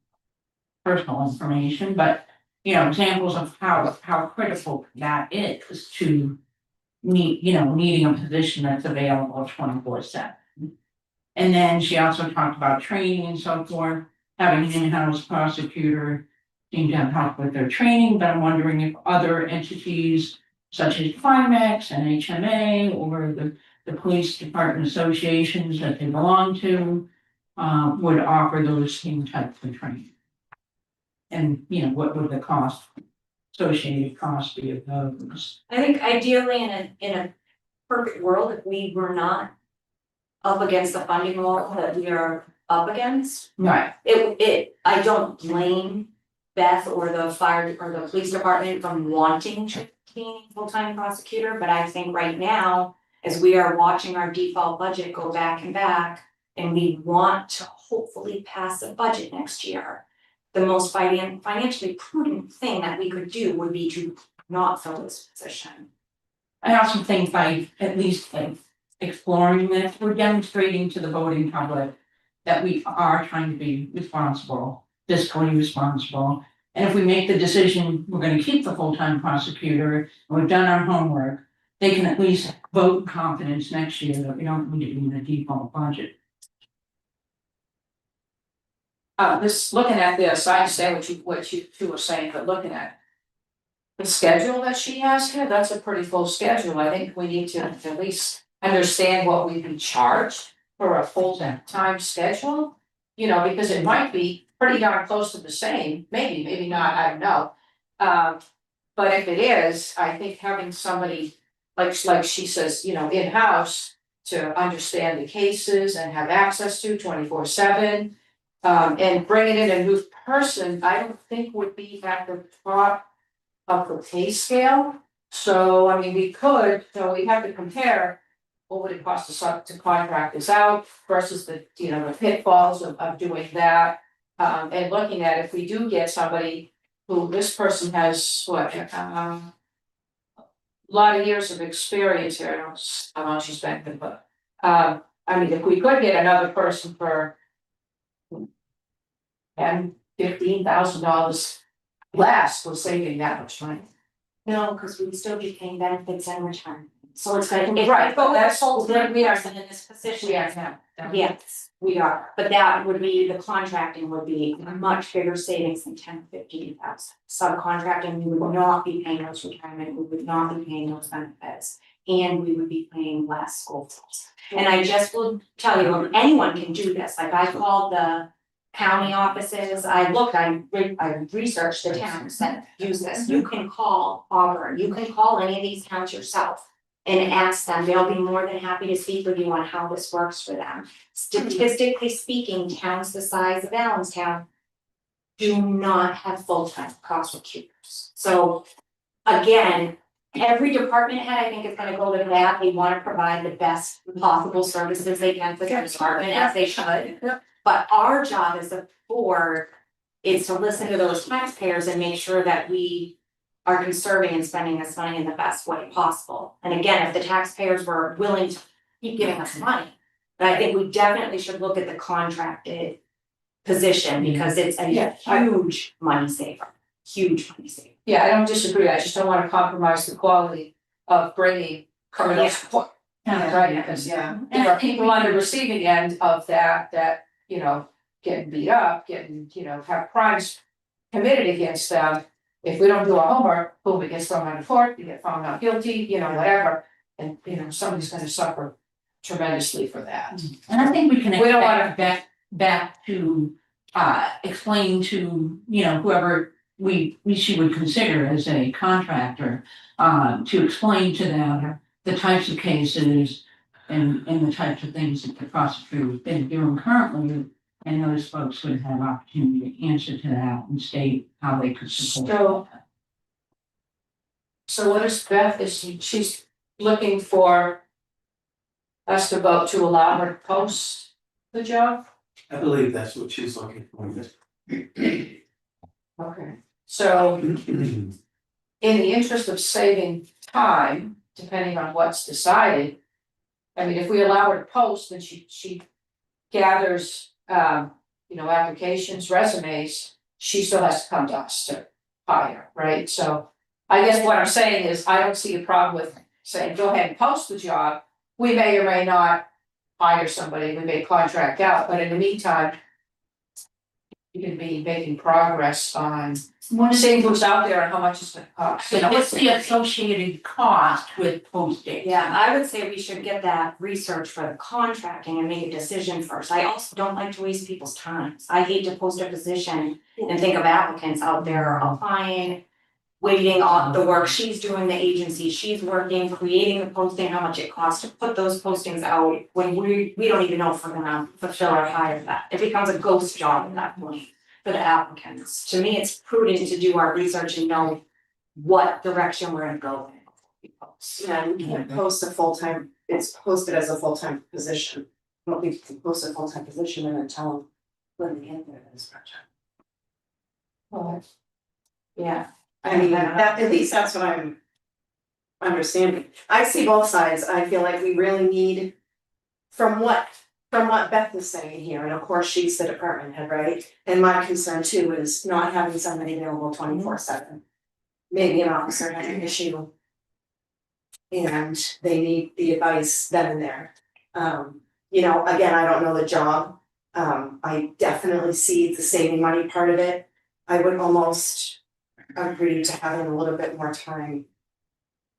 personal information, but examples of how critical that is to needing a position that's available 24/7. And then she also talked about training and so forth, having an in-house prosecutor seemed to have helped with their training, but I'm wondering if other entities such as Climax and HMA or the police department associations that they belong to would offer those same types of training. And what would the associated cost be of those? I think ideally in a perfect world, if we were not up against the funding wall that we are up against, Right. I don't blame Beth or the fire or the police department from wanting to be a full-time prosecutor, but I think right now, as we are watching our default budget go back and back, and we want to hopefully pass a budget next year, the most financially prudent thing that we could do would be to not fill this position. I also think by at least exploring this, we're demonstrating to the voting public that we are trying to be responsible, fiscally responsible. And if we make the decision, we're gonna keep the full-time prosecutor, and we've done our homework, they can at least vote confidence next year that we don't need to be in the default budget. This, looking at this, I understand what you two were saying, but looking at the schedule that she has here, that's a pretty full schedule. I think we need to at least understand what we'd be charged for a full-time schedule. Because it might be pretty darn close to the same, maybe not, I don't know. But if it is, I think having somebody like she says, in-house to understand the cases and have access to 24/7. And bringing in a new person, I don't think would be at the top of the pay scale. So, I mean, we have to compare what would it cost us to contract this out versus the pitfalls of doing that. And looking at if we do get somebody who this person has a lot of years of experience here, I don't know how long she's been, but I mean, if we could get another person for $10,000-15,000 less, we're saving that much money. No, because we would still be paying benefits and retirement. So it's gonna, if Right, we go with a that's- full-time we are- person in this position. We are now. Yes, we are, but that would be, the contracting would be a much bigger savings than 10,000-15,000. Subcontracting, we would not be paying those retirement, we would not be paying those benefits, and we would be paying less school fees. And I just will tell you, anyone can do this, like I called the county offices, I researched the towns that use this, you can call Auburn, you can call any of these towns yourself. and ask them, they'll be more than happy to speak with you on how this works for them. Statistically speaking, towns the size of Allenstown do not have full-time prosecutors. So again, every department head, I think, is gonna go to that, they wanna provide the best possible services they can for their department, as they should. But our job as a board is to listen to those taxpayers and make sure that we are conserving and spending this money in the best way possible. And again, if the taxpayers were willing to keep giving us money, but I think we definitely should look at the contracted position, because it's a Yeah. huge money saver, huge money saver. Yeah, I don't disagree, I just don't wanna compromise the quality of bringing criminal Yeah. support. Yeah. Right, because Yeah. there are people on the receiving end of that, you know, getting beat up, getting, you know, have crimes committed against them. If we don't do our homework, boom, it gets thrown out of court, you get found not guilty, you know, whatever. And, you know, somebody's gonna suffer tremendously for that. And I think we can We don't wanna- expect back to, explain to, you know, whoever she would consider as a contractor, to explain to them the types of cases and the types of things that the prosecutor has been doing currently. And those folks would have opportunity to answer to that and state how they could support. So what is Beth, she's looking for us to vote to allow her to post the job? I believe that's what she's looking for. Okay. So in the interest of saving time, depending on what's decided. I mean, if we allow her to post, then she gathers, you know, applications, resumes, she still has to come to us to hire, right? So I guess what I'm saying is, I don't see a problem with saying, go ahead and post the job. We may or may not hire somebody, we may contract out, but in the meantime, you can be making progress on seeing who's out there and how much it's gonna cost. You know, what's the associated cost with posting? Yeah, I would say we should get that research for the contracting and make a decision first. I also don't like to waste people's time. I hate to post a position and think of applicants out there applying, waiting on the work she's doing, the agency she's working, creating the posting, how much it costs to put those postings out, when we don't even know if we're gonna fulfill or hire that. It becomes a ghost job at that point for the applicants. To me, it's prudent to do our research and know what direction we're gonna go in. Yeah, we can't post a full-time, it's posted as a full-time position. But we can post a full-time position and then tell them when they get there that it's part-time. Well, Yeah. I mean, that, at least that's what I'm understanding. I see both sides. I feel like we really need, from what Beth is saying here, and of course, she's the department head, right? And my concern too is not having somebody available 24/7. Maybe an officer has an issue. And they need the advice then and there. You know, again, I don't know the job. I definitely see the saving money part of it. I would almost agree to having a little bit more time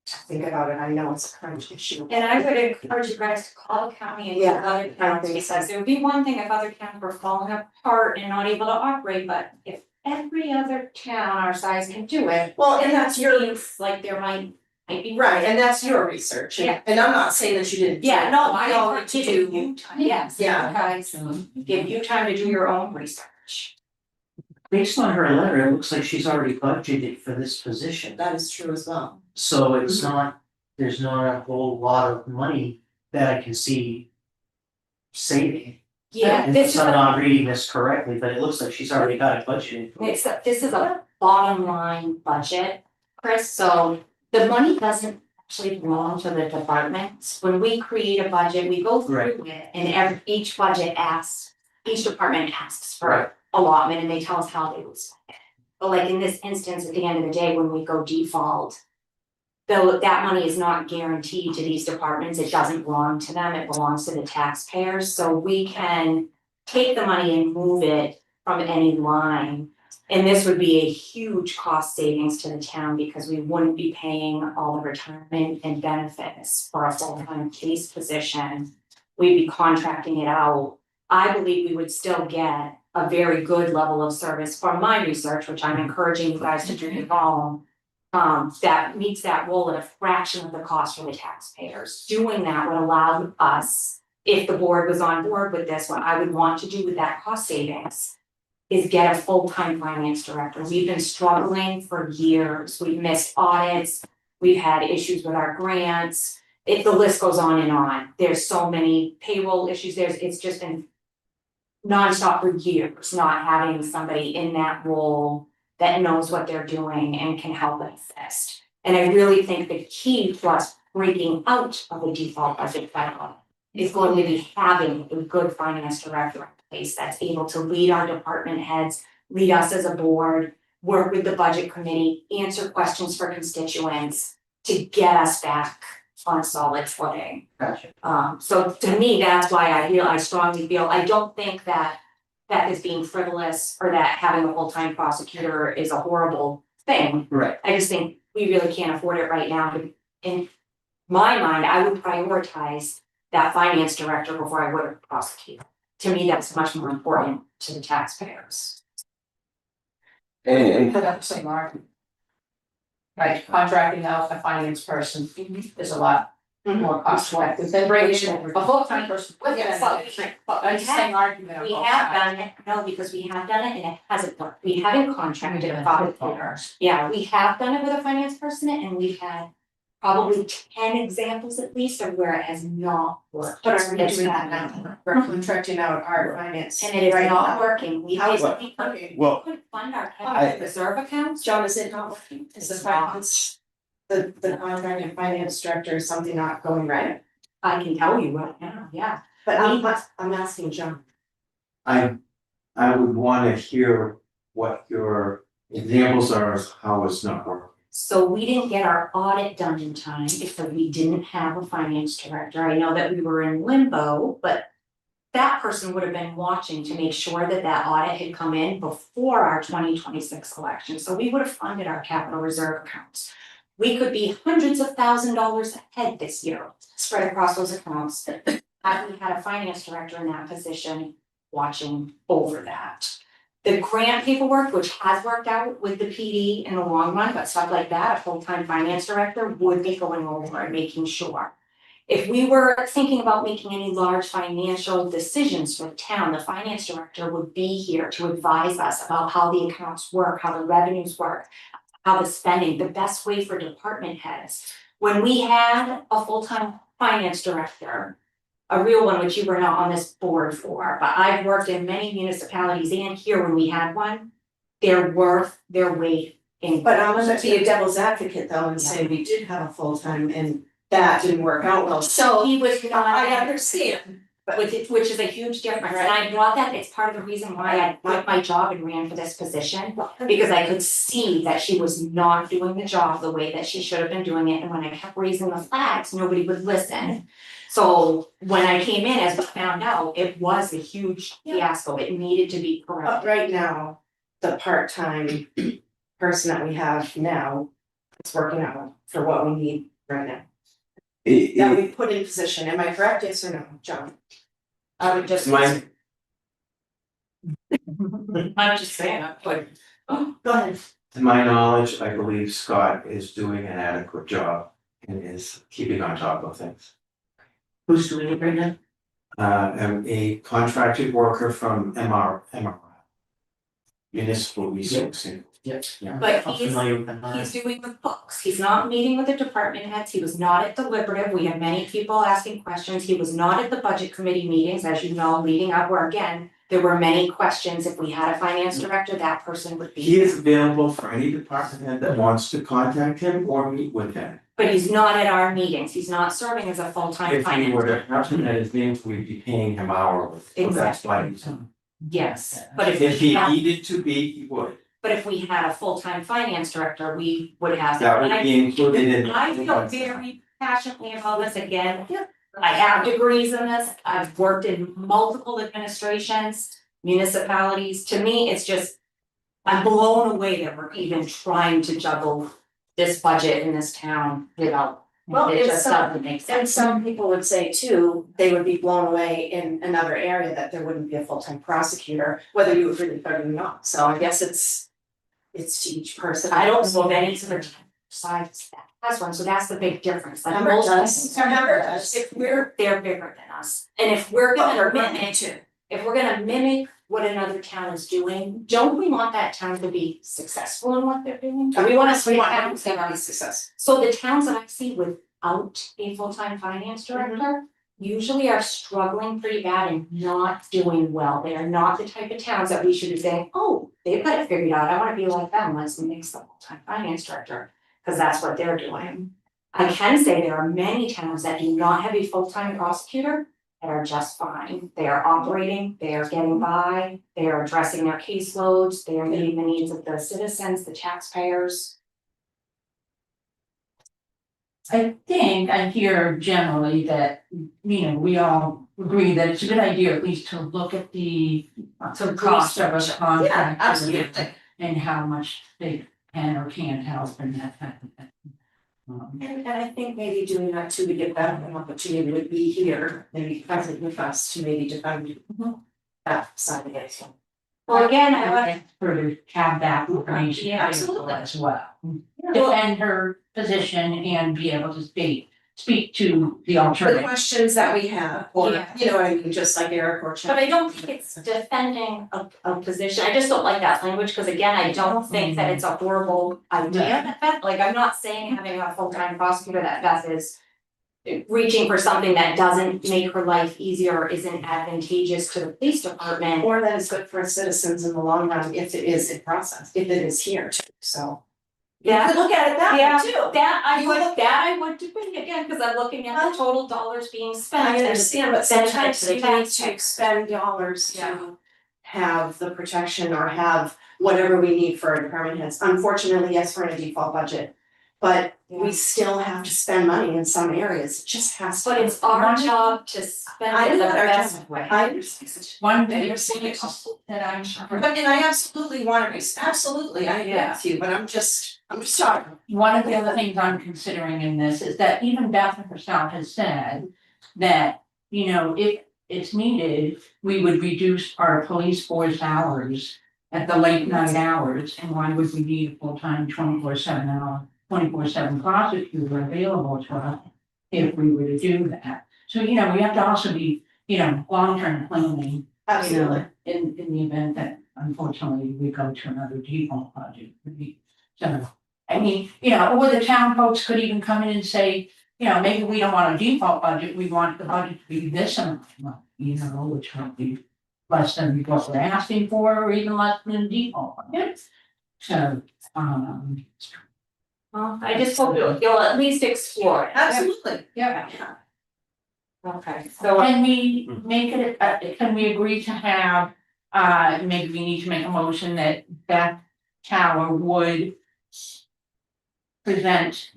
to think about it. I know it's a current issue. And I would encourage you guys to call the county and get other towns, because it would be one thing if other towns were falling apart and not able to operate, but if every other town our size can do it. Well, and that's your, seems like there might be. right, and that's your research, Yeah. and I'm not saying that you didn't. do Yeah, it. no, We I all want need to to give you time, yes, Yeah. guys, give you time to do your own research. Based on her letter, it looks like she's already budgeted for this position. That is true as well. So it's not, there's not a whole lot of money that I can see saving. Yeah, And this is I'm a, not reading this correctly, but it looks like she's already got it budgeted. this is a bottom line budget, Chris, so the money doesn't actually belong to the departments. When we create a budget, we go through it, and each budget asks, each department asks for Right. allotment, and they tell us how they would spend it. But like in this instance, at the end of the day, when we go default, though that money is not guaranteed to these departments, it doesn't belong to them, it belongs to the taxpayers, so we can take the money and move it from any line. And this would be a huge cost savings to the town, because we wouldn't be paying all the retirement and benefits for a full-time case position. We'd be contracting it out. I believe we would still get a very good level of service from my research, which I'm encouraging you guys to do your own. that meets that role at a fraction of the cost for the taxpayers. Doing that would allow us, if the board was on board with this, what I would want to do with that cost savings is get a full-time finance director. We've been struggling for years. We've missed audits. We've had issues with our grants. The list goes on and on. There's so many payroll issues. It's just been nonstop for years, not having somebody in that role that knows what they're doing and can help assist. And I really think the key to us breaking out of the default budget cycle is going to be having a good finance director in place that's able to lead our department heads, lead us as a board, work with the budget committee, answer questions for constituents to get us back on solid footing. Gotcha. So to me, that's why I strongly feel, I don't think that is being frivolous or that having a full-time prosecutor is a horrible thing. Right. I just think we really can't afford it right now. In my mind, I would prioritize that finance director before I would a prosecutor. To me, that's much more important to the taxpayers. Put up the same argument. Right, contracting out a finance person is a lot more cost effective than bringing in a full-time person with it. It's the same argument on We both have sides. done it, no, because we have done it and it hasn't worked. We haven't contracted a prosecutor. Yeah, we have done it with a finance person and we've had probably 10 examples at least of where it has not worked. But are we It's doing not- that now? We're contracting out our finance. And it is right not now. working. We How is basically it working? Well, couldn't fund our I- capital reserve accounts. John, is it not working? Is the finance, the contract and finance director, is something not going right? I can tell you right now, yeah. But I'm asking John. I would wanna hear what your examples are of how it's not working. So we didn't get our audit done in time because we didn't have a finance director. I know that we were in limbo, but that person would have been watching to make sure that that audit had come in before our 2026 election. So we would have funded our capital reserve accounts. We could be hundreds of $1,000s ahead this year, spread across those accounts. Had we had a finance director in that position watching over that. The grant paperwork, which has worked out with the PD in the long run, but stuff like that, a full-time finance director would be going over and making sure. If we were thinking about making any large financial decisions for the town, the finance director would be here to advise us about how the accounts work, how the revenues work, how the spending, the best way for department heads. When we had a full-time finance director, a real one, which you were not on this board for, but I've worked in many municipalities and here when we had one, they're worth their weight in. But I'm gonna be a devil's advocate though and say we did have a full-time and that didn't work out well. So he was not. I understand. Which is a huge difference, and I brought that, it's part of the reason why I quit my job and ran for this position. Because I could see that she was not doing the job the way that she should have been doing it, and when I kept raising the flags, nobody would listen. So when I came in, as we found out, it was a huge fiasco, it needed to be But corrected. right now, the part-time person that we have now is working out for what we need right now. That we put in position, am I correct, yes or no, John? I would just. My- I'm just saying, but. Go ahead. To my knowledge, I believe Scott is doing an adequate job and is keeping on top of things. Who's doing it right now? I'm a contracted worker from MRI. Municipal Resourcing. Yes. Yeah. But I'm he's- familiar with that. He's doing the books, he's not meeting with the department heads, he was not at deliberative, we had many people asking questions, he was not at the budget committee meetings, as you know, leading up where again. There were many questions, if we had a finance director, that person would be. He is available for any department head that wants to contact him or meet with him. But he's not at our meetings, he's not serving as a full-time If we finance. were to have him at his names, we'd be paying him hourly, so that's why he's. Yes, but If if he we had, needed to be, he would. but if we had a full-time finance director, we would have. That And would I- be included in. I feel very passionately about this again. I have degrees in this, I've worked in multiple administrations, municipalities, to me, it's just. I'm blown away that we're even trying to juggle this budget in this town without, Well, it it's just some- doesn't make And sense. some people would say too, they would be blown away in another area that there wouldn't be a full-time prosecutor, whether you agree with it or not, so I guess it's to each person. I don't know of any, size that has one, so that's the big difference, like Remember most. does. Remember does. If they're bigger than us, and if we're gonna mimic, if we're gonna mimic what another town is doing, don't we want that town to be successful in what they're doing? Do we wanna see towns that are success. so the towns that I see without a full-time finance director usually are struggling pretty bad and not doing well. They are not the type of towns that we should be saying, oh, they've got it figured out. I wanna be like them, let's mix the full-time finance director, because that's what they're doing. I can say there are many towns that do not have a full-time prosecutor that are just fine. They are operating, they are getting by, they are addressing their caseloads, they are meeting the needs of the citizens, the taxpayers. I think I hear generally that, we all agree that it's a good idea at least to look at the cost of a contract. absolutely. And how much they can or can't help and that type of thing. And I think maybe doing that too, to get that an opportunity would be here, maybe present with us to maybe defend that side of it. Well, again, I I want, like her to have that information Yeah, available as well. Defend her position and be able to speak to the The alternative. questions that we have, or, Yeah. you know what I mean, just like Eric or Chuck. but I don't think it's defending a position, I just don't like that language, because again, I don't think that it's a horrible idea that Beth, like, I'm not saying having a full-time prosecutor that Beth is reaching for something that doesn't make her life easier or isn't advantageous to the police department. Or that is good for citizens in the long run, if it is in process, if it is here too, so. You Yeah. could look at it that Yeah, way too. that I You would, look- that I would do again, because I'm looking at the total dollars being spent. I understand, but Then sometimes it's you the need tax- to expend dollars Yeah. to have the protection or have whatever we need for our department heads. Unfortunately, yes, we're in a default budget, but we still have to spend money in some areas, it just has to. But it's our job to spend I it know the our best job. way. I understand. One That big you're saying thing that I'm sure. But and I absolutely want to, absolutely, I agree Yeah. with you, but I'm just talking. One of the other things I'm considering in this is that even Beth herself has said that, if it's needed, we would reduce our police force hours at the late night hours, and why would we need a full-time 24/7 prosecutor available to us if we were to do that? So, we have to also be, long-term planning, Absolutely. in the event that unfortunately we go to another default budget. So, I mean, or the town folks could even come in and say, maybe we don't want a default budget, we want the budget to be this amount, which might be less than what we're asking for, or even less than default budget. So, Well, I just hope you'll at least explore it. Absolutely. yeah. Okay, so Can we make it, can we agree to have, maybe we need to make a motion that Beth Tower would present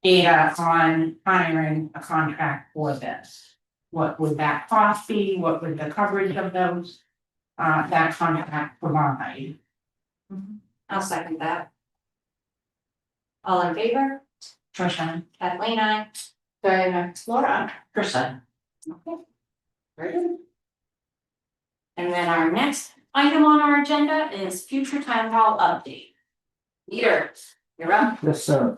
data on hiring a contract for this? What would that cost be? What would the coverage of those, that contract provide? I'll second that. All in favor? Trisha? Kathleen, I. Diana, Laura. Trisha. Very good. And then our next item on our agenda is future town hall update. Peter, you're up. Yes, sir.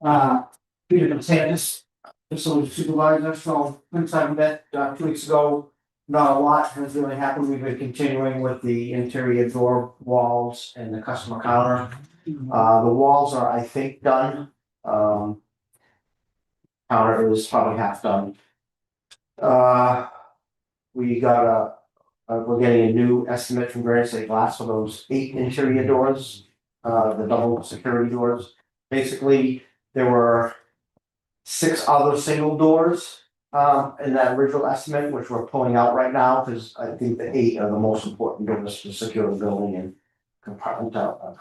Peter DeSantis, facility supervisor, so since I met 2 weeks ago, not a lot has really happened. We've been continuing with the interior door walls and the customer counter. The walls are, I think, done. Counter is probably half done. We got we're getting a new estimate from Granite State Glass for those 8 interior doors, the double security doors. Basically, there were 6 other single doors in that original estimate, which we're pulling out right now, because I think the 8 are the most important doors to secure the building and compartment out,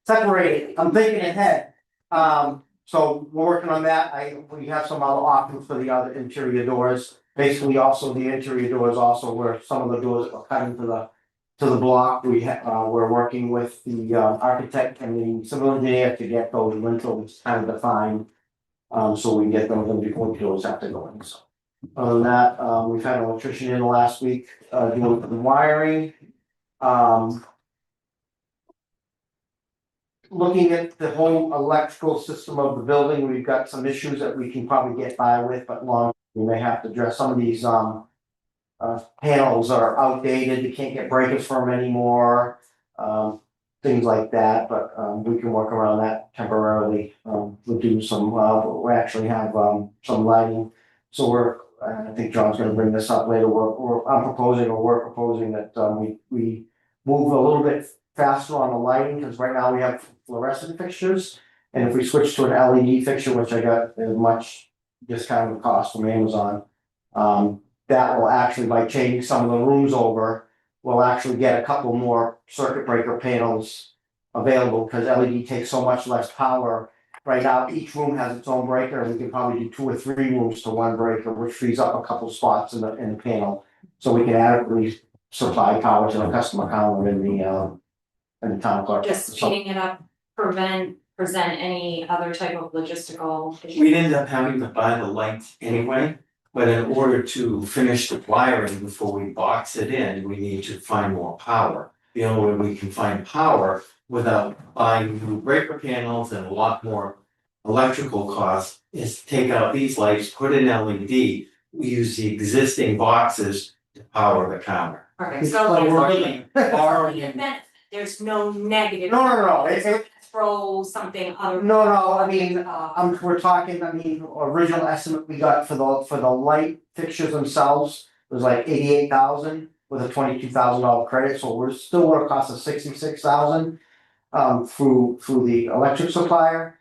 separate, I'm thinking ahead. So we're working on that. We have some other options for the other interior doors. Basically, also the interior doors also where some of the doors are cut into the block. We're working with the architect and the civil engineer to get those lintels kind of defined. So we can get those in before the doors have to go in. So other than that, we've had an electrician in last week doing the wiring. looking at the whole electrical system of the building, we've got some issues that we can probably get by with, but we may have to address some of these, panels are outdated, you can't get breakers from them anymore. Things like that, but, we can work around that temporarily, we'll do some, we actually have, some lighting. So I think John's gonna bring this up later, we're proposing that, we move a little bit faster on the lighting, because right now we have fluorescent fixtures. And if we switch to an LED fixture, which I got as much discounted cost from Amazon, that will actually, by changing some of the rooms over, we'll actually get a couple more circuit breaker panels available, because LED takes so much less power. Right now, each room has its own breaker, and we can probably do 2 or 3 rooms to one breaker, which frees up a couple spots in the panel. So we can adequately supply power to the customer counter in the town clerk. Just So- speeding it up, present any other type of logistical issue. We'd end up having to buy the lights anyway, but in order to finish the wiring before we box it in, we need to find more power. The only way we can find power without buying new breaker panels and a lot more electrical costs is take out these lights, put in LED. We use the existing boxes to power the counter. Okay, It's so like there's we're only really- only a benefit, there's no negative. No, Throw something other. No, I mean, we're talking, original estimate we got for the light fixtures themselves was like 88,000 with a $22,000 credit, so we're still gonna cost us 66,000. Through the electric supplier.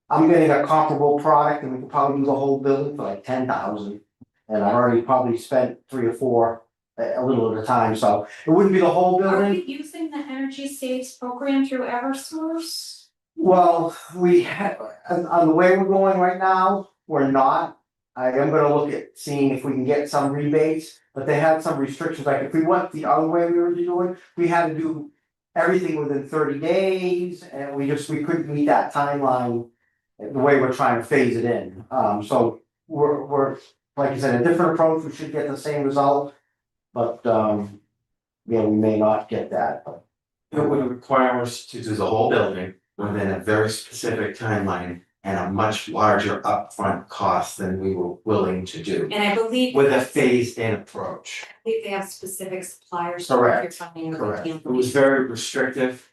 I'm getting a comparable product and we could probably do the whole building for like 10,000. And I've already probably spent 3 or 4 a little at a time, so it wouldn't be the whole Are building. we using the Energy Saves program through Eversource? Well, on the way we're going right now, we're not. I am gonna look at seeing if we can get some rebates, but they had some restrictions, like if we went the other way we were doing, we had to do everything within 30 days, and we couldn't meet that timeline the way we're trying to phase it in. So we're, like I said, a different approach, we should get the same result, but, yeah, we may not get that, but. It would require us to do the whole building within a very specific timeline and a much larger upfront cost than we were willing to do. And I believe. With a phased in approach. I think they have specific suppliers. Correct, If you're finding a correct. deal. It was very restrictive.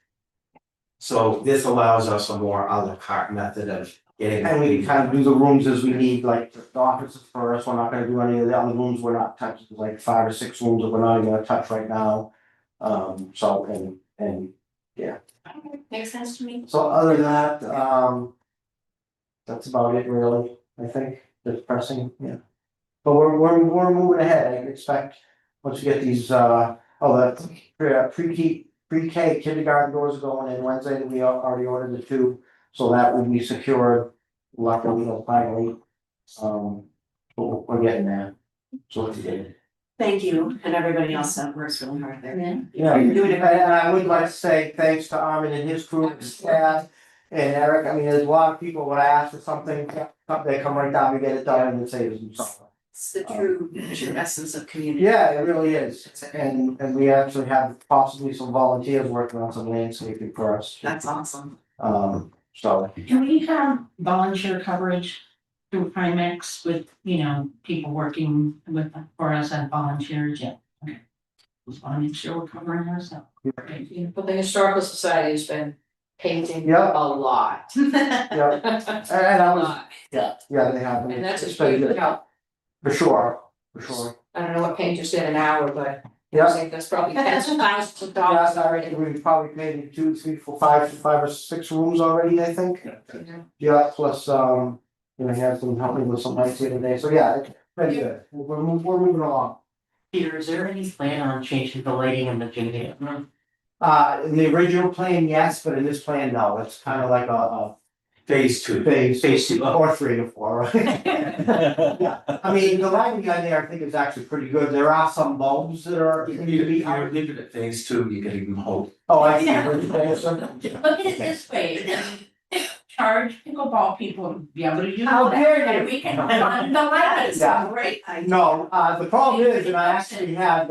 So this allows us a more a la carte method of getting. And we kind of do the rooms as we need, like the offices first, we're not gonna do any of the other rooms, we're not touching, there's like 5 or 6 rooms that we're not even gonna touch right now. So, and Okay, makes sense to me. so other than that, that's about it really, I think, that's pressing, yeah. But we're moving ahead, I expect, once we get these, the pre-K kindergarten doors going in Wednesday, we already ordered the 2, so that will be secured, luckily, finally. We're getting there, so it's good. Thank you, and everybody else that works really hard there. Yeah, You're doing a and great I would like to say thanks to Armin and his crew, and staff, and Eric, I mean, there's a lot of people, when I ask for something, they come right down to get it done and say there's something. It's the true essence of community. Yeah, it really is, and we actually have possibly some volunteers working on some landscaping for us. That's awesome. So, Do we have volunteer coverage through Primex with, people working for us as volunteers? Yeah, okay. Just wanna make sure we're covering ourselves. Okay. But the Historical Society has been painting Yeah. a lot. yeah, and I was, yeah, they have. And that's a It's been huge good. help. For sure. I don't know what painters did an hour, but I Yeah. think that's probably tens of thousands of Yeah, dollars I already. reckon we've probably painted 2, 3, 4, 5 or 6 rooms already, I think. Yeah, plus, he had some helping with some lights the other day, so yeah, it's pretty good, we're moving along. Peter, is there any plan on changing the lighting in the gymnasium? In the original plan, yes, but in this plan, no, it's kind of like a Phase 2. phase, Phase 2, oh. or 3 or 4, right? Yeah, I mean, the lighting on there, I think is actually pretty good, there are some bulbs that are, If need to be you out. leave it at phase 2, you can even hope. Oh, I see. Yeah. Look at it this way, charge pickleball people to be able to use How that, dare and you. we can fund the lights, Yeah. right? No, the problem is, and I actually had,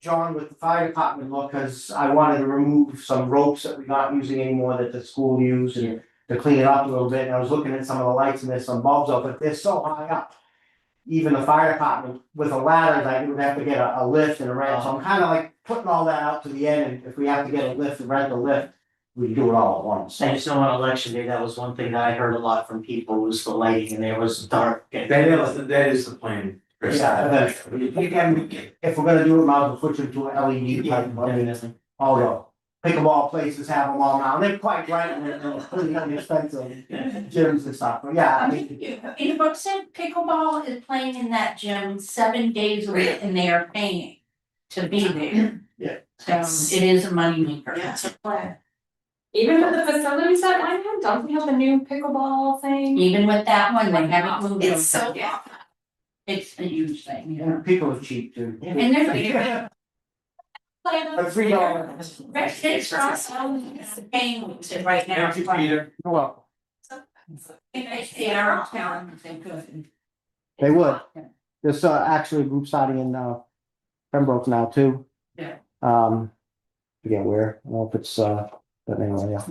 John with the fire department look, cause I wanted to remove some ropes that we're not using anymore that the school used and to clean it up a little bit, and I was looking at some of the lights and there's some bulbs up, but they're so high up. Even the fire department with a ladder, I would have to get a lift and a ramp, so I'm kinda like putting all that out to the end, and if we have to get a lift and rent a lift, we can do it all at once. I just know on election day, that was one thing that I heard a lot from people was the lighting and it was dark. and- That is the plan, Chris. Yeah, eventually, you can, if we're gonna do it, might as well switch it to an LED type, I mean, all the pickleball places have them all now, and they're quite bright and they're pretty inexpensive gyms and stuff, but yeah, I mean. In Brookside, pickleball is playing in that gym 7 days a week and they are paying to be there. Yeah. So it is a moneymaker. Yeah, it's a plan. Even with the facilities that I have, don't we have the new pickleball thing? Even with that one, they haven't moved. It's so. Yeah. It's a huge thing, yeah. And people are cheap too. And they're. For $3. It's for us, paying to right now. Thank you, Peter. Well, They are town, they could. they would. There's actually a group starting in Pembroke now too. Yeah. Forget where, I don't know if it's but anyway, yeah.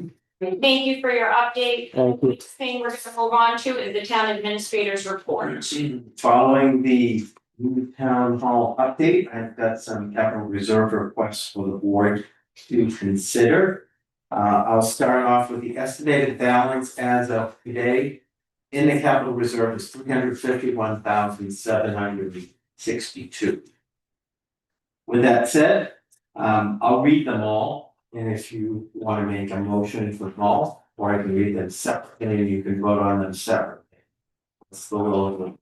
Thank you for your update. Thank you. Next thing we're gonna move on to is the town administrator's report. Following the new town hall update, I've got some capital reserve requests for the board to consider. I'll start off with the estimated balance as of today. In the capital reserve is $351,762. With that said, I'll read them all, and if you wanna make a motion for them all, or I can read them separately, and you can vote on them separately. It's the little.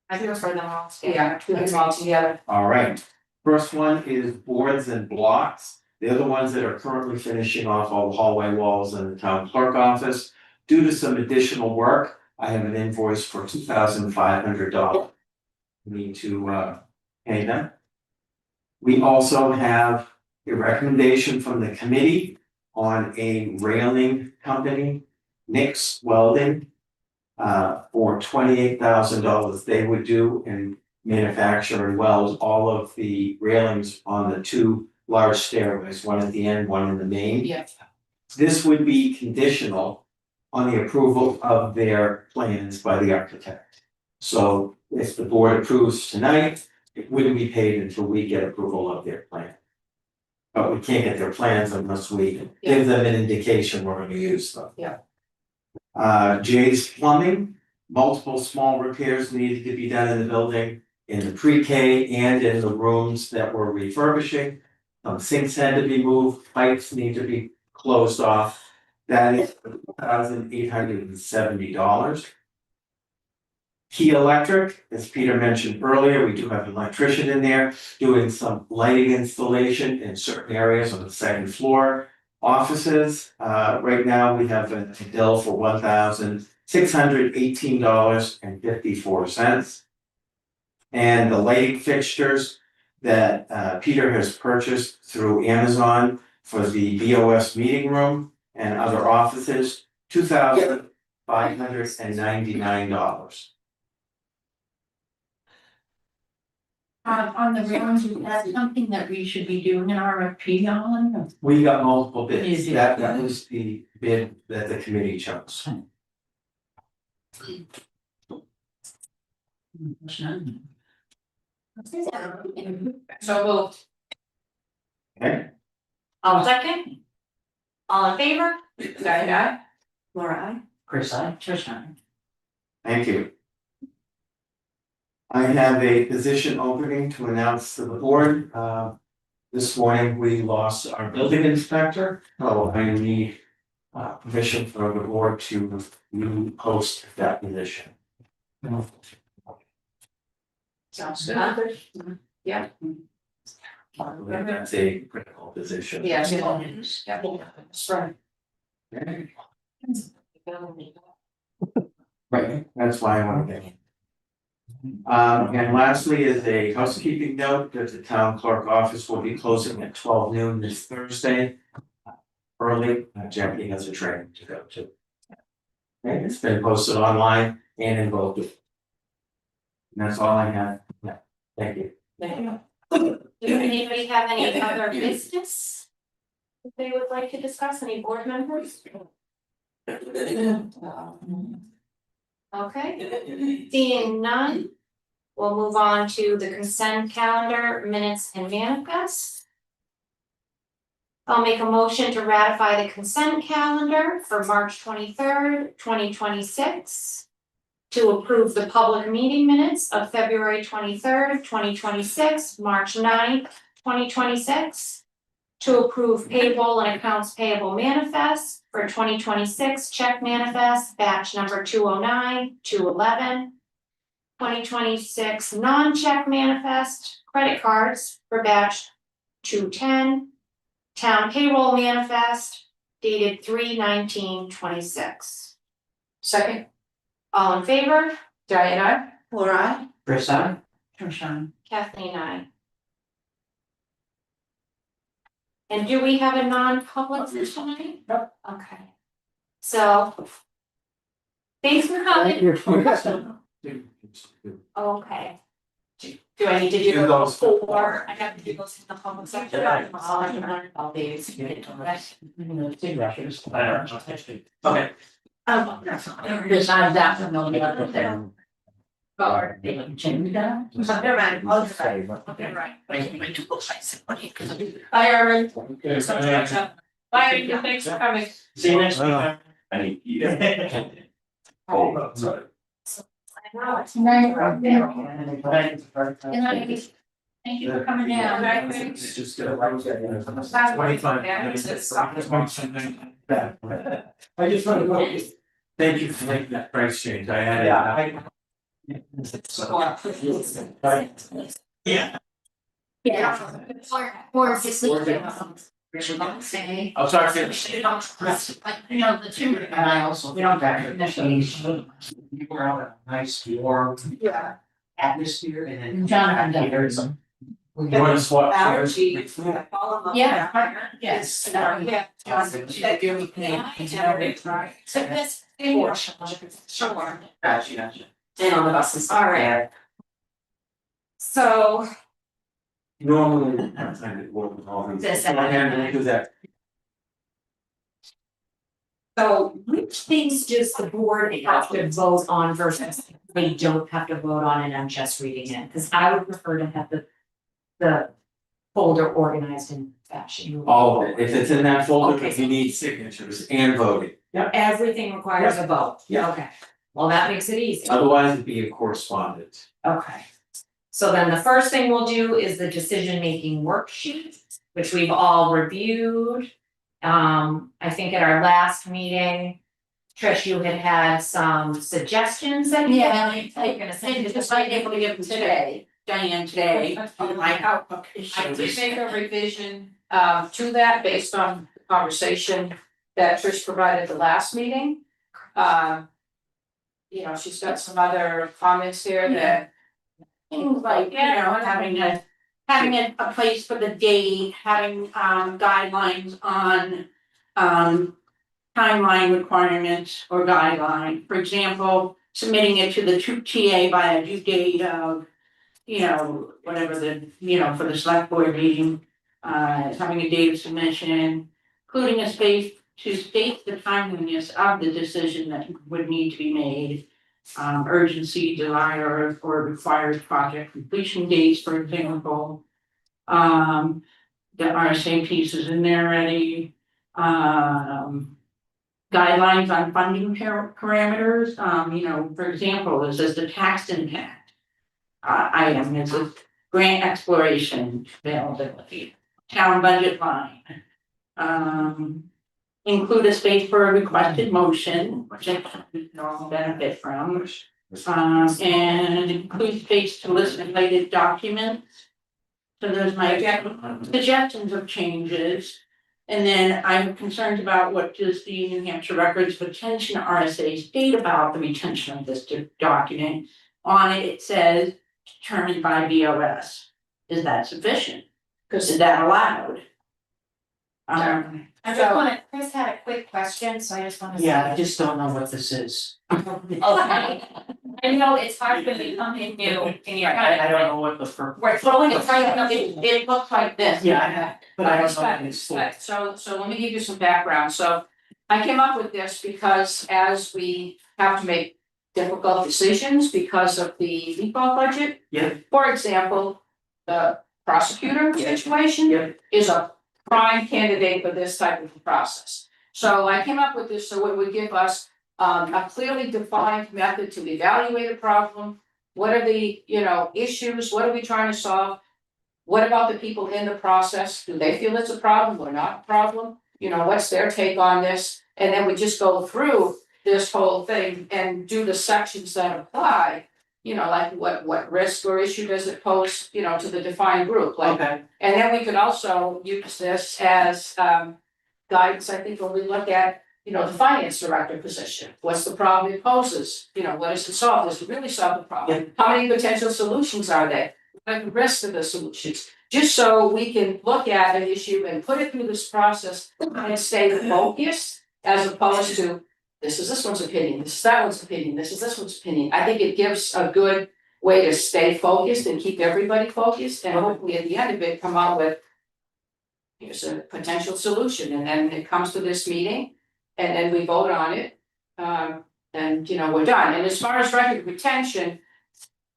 I can refer them all. Yeah, do them all together. All right, first one is boards and blocks. They're the ones that are currently finishing off all the hallway walls in the town clerk office. Due to some additional work, I have an invoice for $2,500. Need to pay them. We also have a recommendation from the committee on a railing company, Nick's Welding. For $28,000, they would do and manufacture and weld all of the railings on the two large stairways, one at the end, one in the main. Yeah. This would be conditional on the approval of their plans by the architect. So if the board approves tonight, it wouldn't be paid until we get approval of their plan. But we can't get their plans unless we give them an indication we're gonna use them. Yeah. Jay's Plumbing, multiple small repairs needed to be done in the building, in the pre-K and in the rooms that we're refurbishing. Sinks had to be moved, pipes need to be closed off. That is $1,870. Key Electric, as Peter mentioned earlier, we do have an electrician in there doing some lighting installation in certain areas on the second floor. Offices, right now we have a bill for $1,618.54. And the lighting fixtures that Peter has purchased through Amazon for the BOS meeting room and other offices, $2,599. On the railings, is that something that we should be doing an RFP on? We got multiple bids, You did. that was the bid that the committee chose. So moved. Okay, I'll second. All in favor? Diane, aye? Laura, aye. Chris, I. Trish, thank you. I have a position opening to announce to the board. This morning, we lost our building inspector, so I need permission from the board to post that position. Sounds good. Yeah. That's a critical position. Yeah. That's right. Okay. Right, that's why I want to get. And lastly is a housekeeping note that the town clerk office will be closing at 12 noon this Thursday. Early, Jackie has a training to go to. Okay, it's been posted online and in both. And that's all I have. Yeah, thank you. Thank you. Does anybody have any other business? That they would like to discuss, any board members? Okay, seeing none, we'll move on to the consent calendar, minutes and manifests. I'll make a motion to ratify the consent calendar for March 23rd, 2026. To approve the public meeting minutes of February 23rd, 2026, March 9th, 2026. To approve payroll and accounts payable manifest for 2026 check manifest batch number 209, 211. 2026 non-check manifest credit cards for batch 210. Town payroll manifest dated 3/19/26. Second, All in favor? Diana, Laura, Chris, I. Sean. Kathleen, I. And do we have a non-public tonight? Nope. Okay. So. Thanks for coming. Okay. Do I need to do Do those those. before I have to do those in the public section? Yeah. I'll have to learn about these. Okay. Besides that, from the other there. Or they can change that. never mind, I'll just say. Okay, right. Bye, Erin. Bye, Erin, thanks for coming. See you next week. I need. Oh, sorry. Good night. Thank you for coming down. It's just. 25 minutes. I just want to go. Thank you for making that price change. I had it. Yeah. Yeah. Or just leave it. Say. I'll talk to you. Like, you know, the two. And I also, you know, you were out a nice warm yeah. atmosphere and then. Jonathan does. Here's some- You want to swap chairs? allergies, all of them. Yeah, yes. Yeah. So this. Sure. Gotcha. And on the buses. All right. So, Normally, I find it more than all these. This- I do that. so which things does the board have to vote on versus they don't have to vote on and I'm just reading it? Cause I would prefer to have the folder organized in fashion. All of it. If it's in that folder, Okay. you need signatures and voting. Everything requires a vote. Yeah. Okay, well, that makes it easy. Otherwise, it'd be a correspondence. Okay. So then the first thing we'll do is the decision-making worksheet, which we've all reviewed. I think at our last meeting, Trish, you had some suggestions that you. Yeah, You're gonna send it just like able to give them today, Diane today, on my outlook. I did make a revision to that based on the conversation that Trish provided the last meeting. You know, she's got some other comments here that. Things like, you know, having a place for the date, having guidelines on timeline requirements or guideline. For example, submitting it to the TA by a due date of, you know, whatever the, you know, for the select board meeting, having a date of submission, including a space to state the timeliness of the decision that would need to be made. Urgency, desire, or required project completion dates, for example. The RSA pieces in there already. Guidelines on funding parameters, you know, for example, this is the tax impact. Item, this is grant exploration availability, town budget line. Include a space for a requested motion, which I don't benefit from. And include space to list related documents. So there's my suggestions of changes. And then I'm concerned about what does the New Hampshire Records Retention RSA state about the retention of this document. On it, it says determined by BOS. Is that sufficient? Is that allowed? I just wanna, Chris had a quick question, so I just wanna. Yeah, I just don't know what this is. Okay, I know it's hard when you come in new and you're I don't know what the purpose. we're throwing it right, it looks like this. Yeah, but I don't know what it's for. Right, so let me give you some background, so I came up with this because as we have to make difficult decisions because of the default budget. Yeah. For example, the prosecutor situation. Yeah. Is a prime candidate for this type of process. So I came up with this, so it would give us a clearly defined method to evaluate a problem. What are the, issues, what are we trying to solve? What about the people in the process? Do they feel it's a problem or not a problem? What's their take on this? And then we just go through this whole thing and do the sections that apply. Like what risk or issue does it pose, to the defined group, like. Okay, And then we could also use this as guidance, I think, when we look at, the finance director position. What's the problem it poses? What does it solve? Does it really solve the problem? How many potential solutions are there? What are the rest of the solutions? Just so we can look at an issue and put it through this process and stay focused as opposed to this is this one's opinion, this is that one's opinion, this is this one's opinion. I think it gives a good way to stay focused and keep everybody focused and hopefully at the end of it come out with here's a potential solution and then it comes to this meeting and then we vote on it. And we're done. And as far as record retention,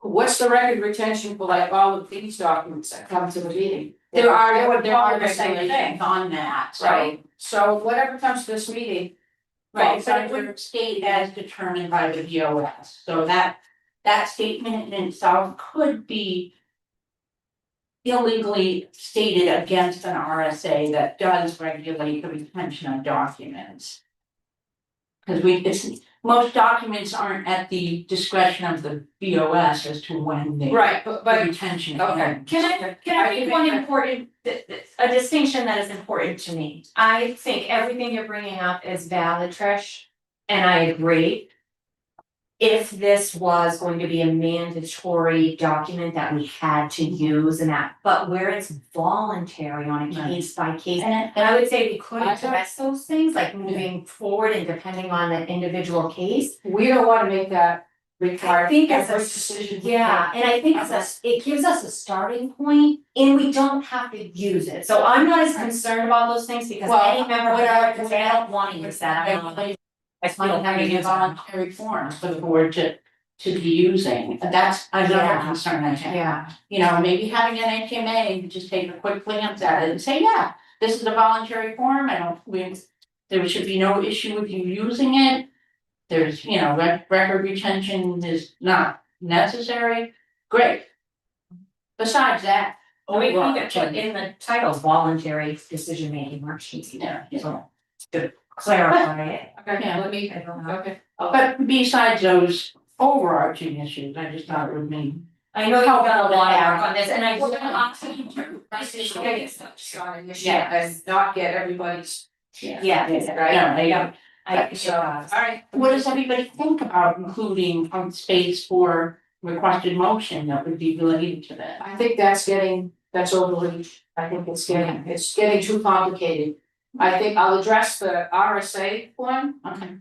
what's the record retention for like all of these documents that come to the meeting? There are regulations on that, so. Right, so whatever comes to this meeting. Right, but it wouldn't state as determined by the BOS, so that statement in itself could be illegally stated against an RSA that does regulate the retention of documents. Because most documents aren't at the discretion of the BOS as to when they. Right, The but retention. okay. ends. Can I make one important, a distinction that is important to me? I think everything you're bringing up is valid, Trish, and I agree. If this was going to be a mandatory document that we had to use and that, but where it's voluntary on a case by case. And I would say we could address those things, like moving forward and depending on the individual case. we don't wanna make that I require think as every a, decision. yeah, and I think it gives us a starting point and we don't have to use it. So I'm not as concerned about those things because Well, any member of the board, because I don't want to use that, I don't know. I feel having a voluntary form for the board to be using, that's another Yeah. concern I have. Yeah, Maybe having an HMA, just take a quick glance at it and say, yeah, this is a voluntary form, there should be no issue with you using it. There's, record retention is not necessary, great. Besides that. or we overall, can put in the title, voluntary decision making worksheets, so to clarify it. Okay, Yeah. let me, I don't know. okay. But besides those overarching issues, I just thought it would mean. I know you've done a lot of work on this and I Well, would then ask option you two, right, is to to. get it on an issue Yeah. and not get everybody's. Yeah. Right? No, Alright. what does everybody think about including space for requested motion that would be related to that? I think that's overreach, I think it's getting too complicated. I think I'll address the RSA one, Okay.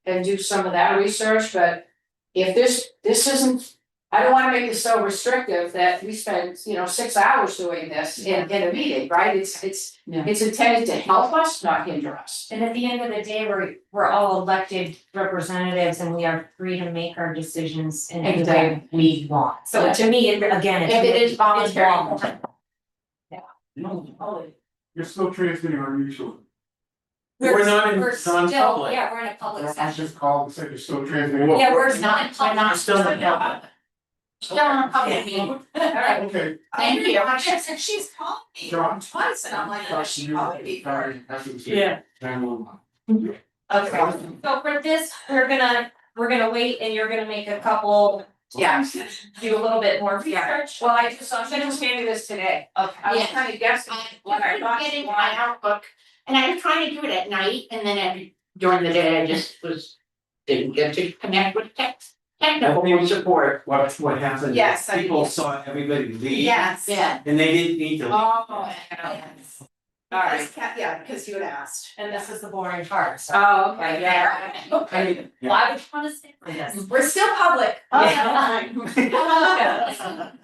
and do some of that research, but if this isn't, I don't wanna make this so restrictive that we spend, 6 hours doing this in a meeting, right? It's Yeah. intended to help us, not hinder us. And at the end of the day, we're all elected representatives and we are free to make our decisions in any way we want. So to me, again, it's. If it is it's voluntary. You're still transmitting our mutual. We're not in We're still, non-public. yeah, we're in a public I session. just called and said you're still transmitting. Yeah, we're not, We're not still in public. Still on public meeting. Alright, Okay. Thank you. And she's called me John. twice and I'm like, oh, she called me before. Yeah. Okay, so for this, we're gonna wait and you're gonna make a couple. Yeah. Do a little bit more research. well, I'm just handing this today. Okay. I was kind of guessing what I thought. Getting my outlook, and I was trying to do it at night, and then during the day, I just didn't get to connect with technical support. What happened? Yes, I People did. saw everybody leave. Yes. Yeah. And they didn't need to. Oh, Alright. Yeah, because you had asked. And this is the boring part, so. Oh, okay, yeah. Okay. Why would you wanna stick with this? We're still public.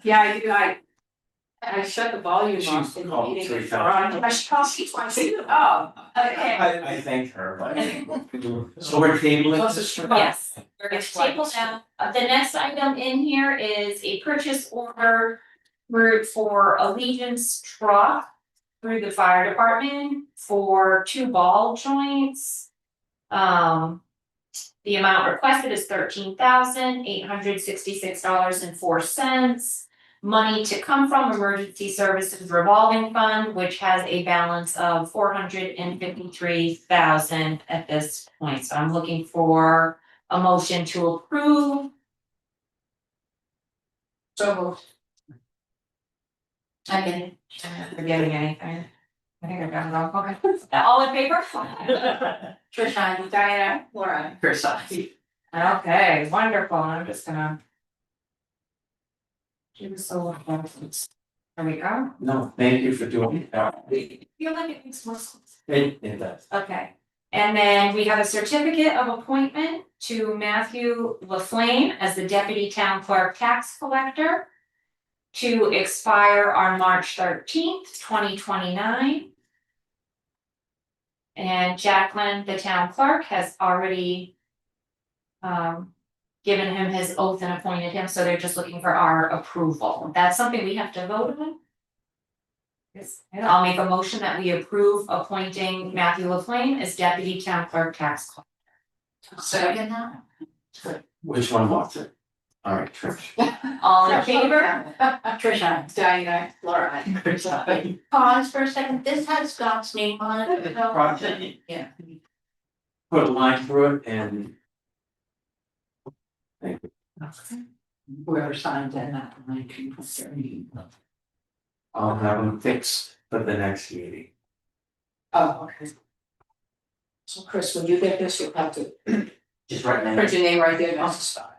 Yeah, I shut the volume off She's in the called meeting. 3 times. I should call you twice. Oh, okay. I thanked her, but. So we're tabling. Yes, we're gonna table now. The next item in here is a purchase order for Allegiance truck through the fire department for 2 ball joints. The amount requested is $13,866.04. Money to come from Emergency Services Revolving Fund, which has a balance of $453,000 at this point. So I'm looking for a motion to approve. So moved. I'm forgetting anything. I think I got it wrong. Okay. All in favor? Trisha, Diana, Laura. Chris, Okay, wonderful. I'm just gonna. Give us a look. There we go. No, thank you for doing that. I feel like it makes more sense. It does. Okay, and then we have a certificate of appointment to Matthew LaFlame as the deputy town clerk tax collector. To expire on March 13th, 2029. And Jacqueline, the town clerk, has already given him his oath and appointed him, so they're just looking for our approval. That's something we have to vote on. Yes, I'll make a motion that we approve appointing Matthew LaFlame as deputy town clerk tax collector. Second that. Which one wants it? All right, Trish. All in favor? Trisha, Diana, Laura. Pause for a second, this has Scott's name on it. Yeah. Put a line through it and. Thank you. Whoever signed in that line. I'll have them fixed for the next meeting. Oh, okay. So Chris, when you get this, you'll have to just right now. print your name right there, that's the style.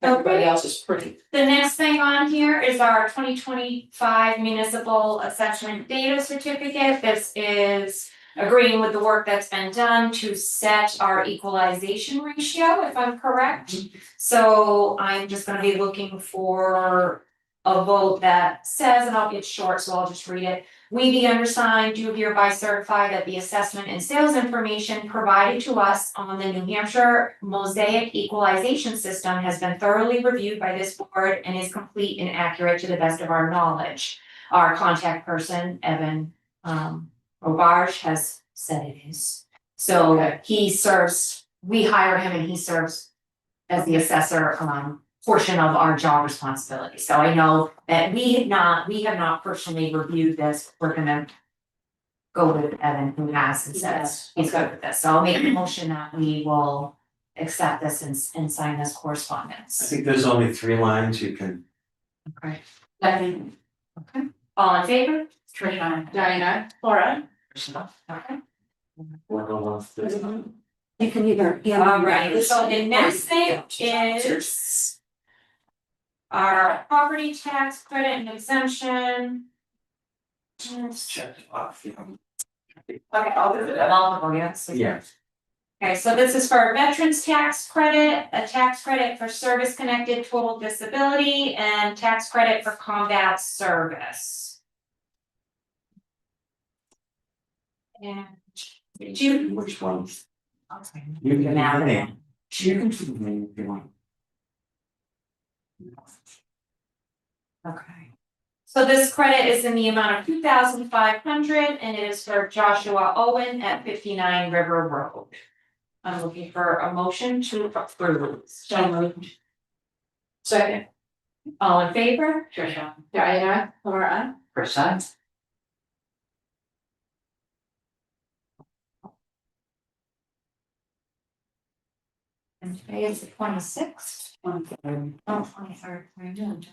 Everybody else is pretty. The next thing on here is our 2025 municipal assessment data certificate. This is agreeing with the work that's been done to set our equalization ratio, if I'm correct. So I'm just gonna be looking for a vote that says, and it's short, so I'll just read it. We, the undersigned, do hereby certify that the assessment and sales information provided to us on the New Hampshire Mosaic Equalization System has been thoroughly reviewed by this board and is complete and accurate to the best of our knowledge. Our contact person, Evan Robarge, has said it is. So he serves, we hire him and he serves as the assessor portion of our job responsibility. So I know that we have not personally reviewed this. We're gonna go with Evan, who has and says he's good with this. So I'll make a motion that we will accept this and sign this correspondence. I think there's only 3 lines you can. Okay. Okay. All in favor? Trisha, Diana, Laura. Okay. You can either. All right, so the next thing is our property tax credit and exemption. Check it off, yeah. Okay, I'll do it. Multiple, yes. Yeah. Okay, so this is for a veterans tax credit, a tax credit for service connected total disability, and tax credit for combat service. And did you? Which ones? Okay. You can Now have a then. name. You can choose a name if you want. Okay. So this credit is in the amount of $2,500 and it is for Joshua Owen at 59 River Road. I'm looking for a motion to approve. So moved. Second. All in favor? Trisha, Diana, Laura. Chris, And today is the 26th. Oh, 23rd. We're doing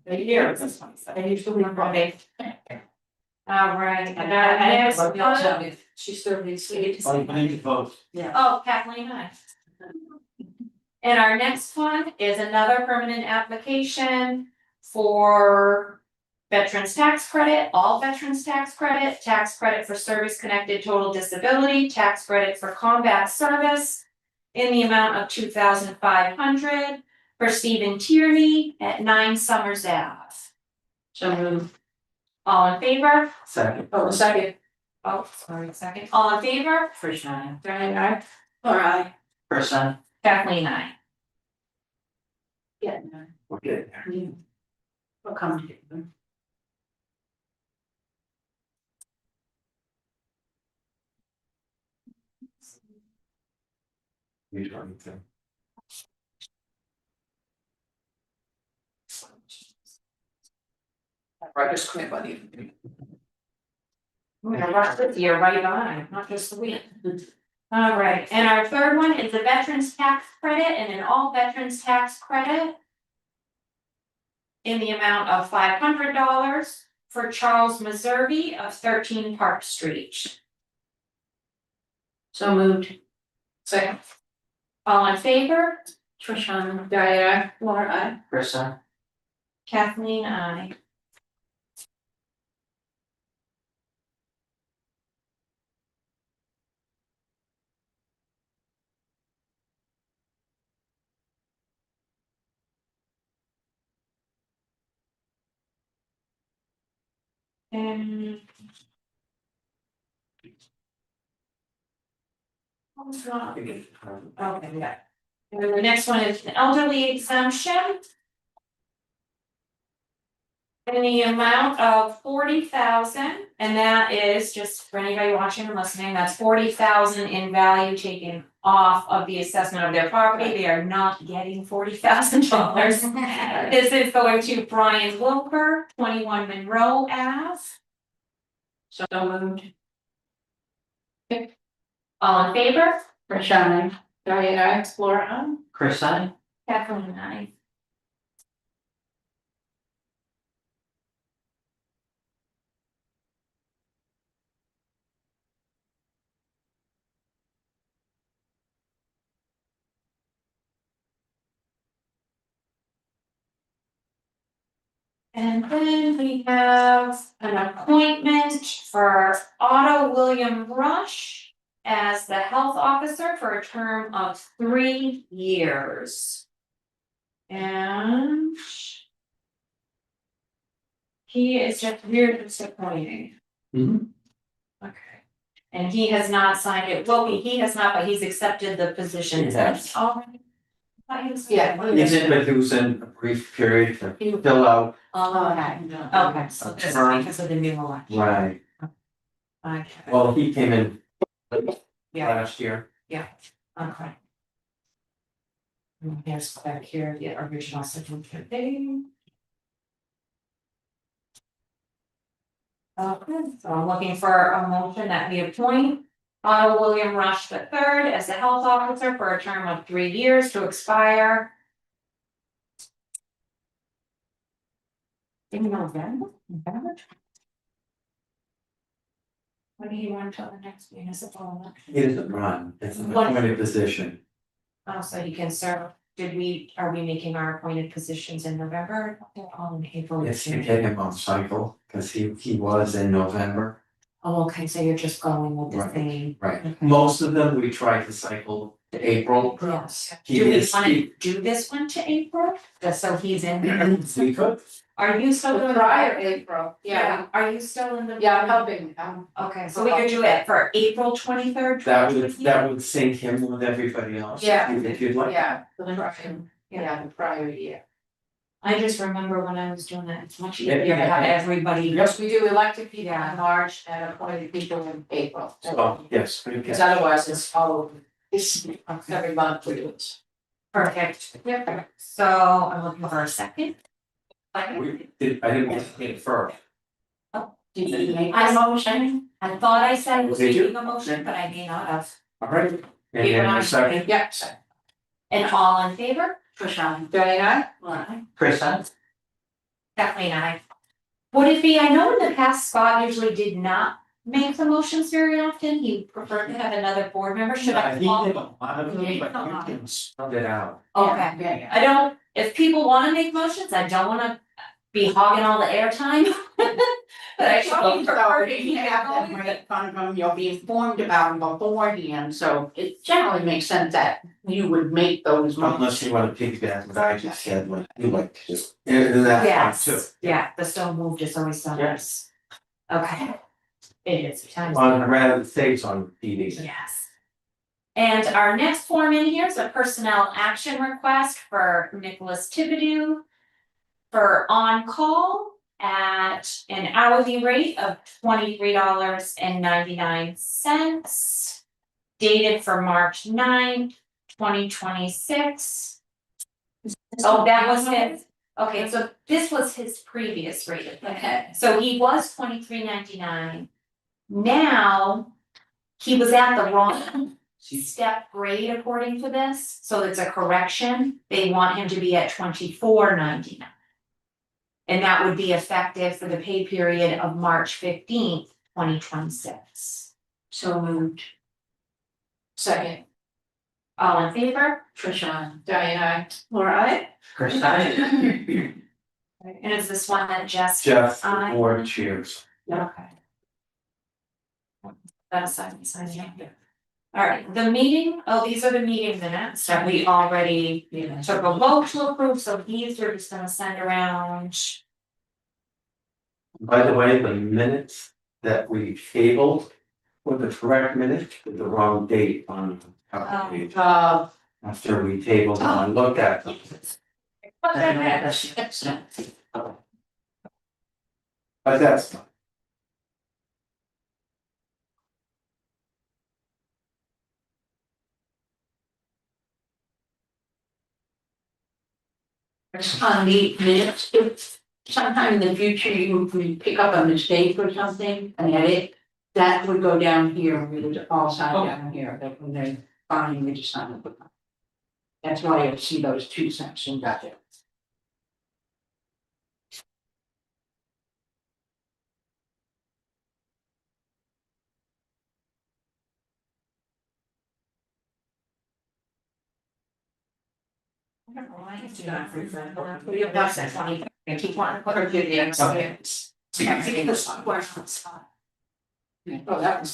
the year is this 27th. I usually Friday. All right, and next one. She's 38. Oh, you need to vote. Oh, Kathleen, hi. And our next one is another permanent application for veterans tax credit, all veterans tax credit for service connected total disability, tax credit for combat service in the amount of $2,500 for Stephen Tierney at 9 Summers Ave. So moved. All in favor? Second. Oh, second. Oh, sorry, second. All in favor? First time. Diane, aye. All right. Percent. Kathleen, aye. Yeah. We're getting there. We'll come to you. You don't think. Right, just quit on you. I'm gonna rush with you right on, not just the week. All right, and our third one is the veterans tax credit and an all veterans tax credit in the amount of $500 for Charles Meservey of 13 Park Street. So moved. Second. All in favor? Trisha. Diane, Laura, I. Percent. Kathleen, aye. And. Okay, yeah. And then the next one is the elderly exemption. In the amount of 40,000, and that is just for anybody watching and listening, that's 40,000 in value taken off of the assessment of their property. They are not getting $40,000. This is going to Brian Wilker, 21 Monroe Ave. So moved. All in favor? Trisha. Diane, I. Laura, I. Percent. Kathleen, aye. And then we have an appointment for Otto William Rush as the health officer for a term of 3 years. And he is just very disappointing. Mhm. Okay. And he has not signed it. Well, he has not, but he's accepted the position. Is that already? I thought he was- Yeah. He did, but he was in a brief period to fill out. Oh, okay, okay, so this is because of the new election. Right. Okay, Well, he came in yeah, last year. okay. And here's back here, the original signature thing. Okay, so I'm looking for a motion that we appoint Otto William Rush III as the health officer for a term of 3 years to expire. In November? When do you want till the next municipal election? He doesn't run, it's an appointed position. Oh, so he can serve, are we making our appointed positions in November? They're all in April. It's to get him on cycle, because he was in November. Oh, okay, so you're just going with the Right. same. Right. Okay. Most of them, we try to cycle to April. Yes. He Do we is- wanna do this one to April? Just so he's in. We could. Are you still doing? Prior April, yeah, Are you still in the? yeah, I'm helping, Okay, so we could do it for April 23rd. That would sync him with everybody else. Yeah. If you'd like. yeah, the prior year. I just remember when I was doing that, it's much Yeah, easier to have yeah. everybody. Yes, we do elected people Yeah. in March and appointed people in April. Oh, yes, we Because can. otherwise it's all, it's every month we do it. Perfect. Yep. So I'm looking for a second. I didn't get it first. Did you make I that motion. I thought I said I was Did you? making a motion, but I may not have. All right. And Keep then an eye. a second. Yeah. And all in favor? Trisha. Diane, Percent. Kathleen, aye. Would it be, I know in the past Scott usually did not make the motions very often, he preferred to have another board member, should I He call? did a lot of them, but you can spread it out. Okay, yeah. I don't, if people wanna make motions, I don't wanna be hogging all the airtime. But I So, prefer to if keep you that have them going. right in front of them, you'll be informed about them beforehand, so it generally makes sense that you would make those. Unless you wanna piggyback what I just said, like, you like to just, and that's fine too. Yes, yeah, the so moved is always so nice. Okay. It is, times. On rather than say it's on TV. Yes. And our next form in here is a personnel action request for Nicholas Thibodeau for on-call at an hourly rate of $23.99, dated for March 9th, 2026. Oh, that was his, okay, so this was his previous rate, okay, so he was $23.99. Now, he was at the wrong step grade according to this, so it's a correction, they want him to be at $24.99. And that would be effective for the pay period of March 15th, 2026. So moved. Second, All in favor? Trisha. Diane, Alright. Chris, I, And is this one that Jess? Jeff, the Aye. board cheers. Okay. That's sign. Alright, the meeting, these are the meeting minutes that we already took a vote to approve, so these are just gonna send around. By the way, the minutes that we tabled were the correct minutes with the wrong date on the page. After we tabled them, I looked at them. But that's fine. On the minutes, if sometime in the future you would pick up a mistake or something and edit, that would go down here, we would all sign down here, that when they finally we just sign it. That's why you see those two sections out there. I don't know why I have to do that for example. We have not said 20, I keep wanting to put her to the end. Okay. Oh, that was.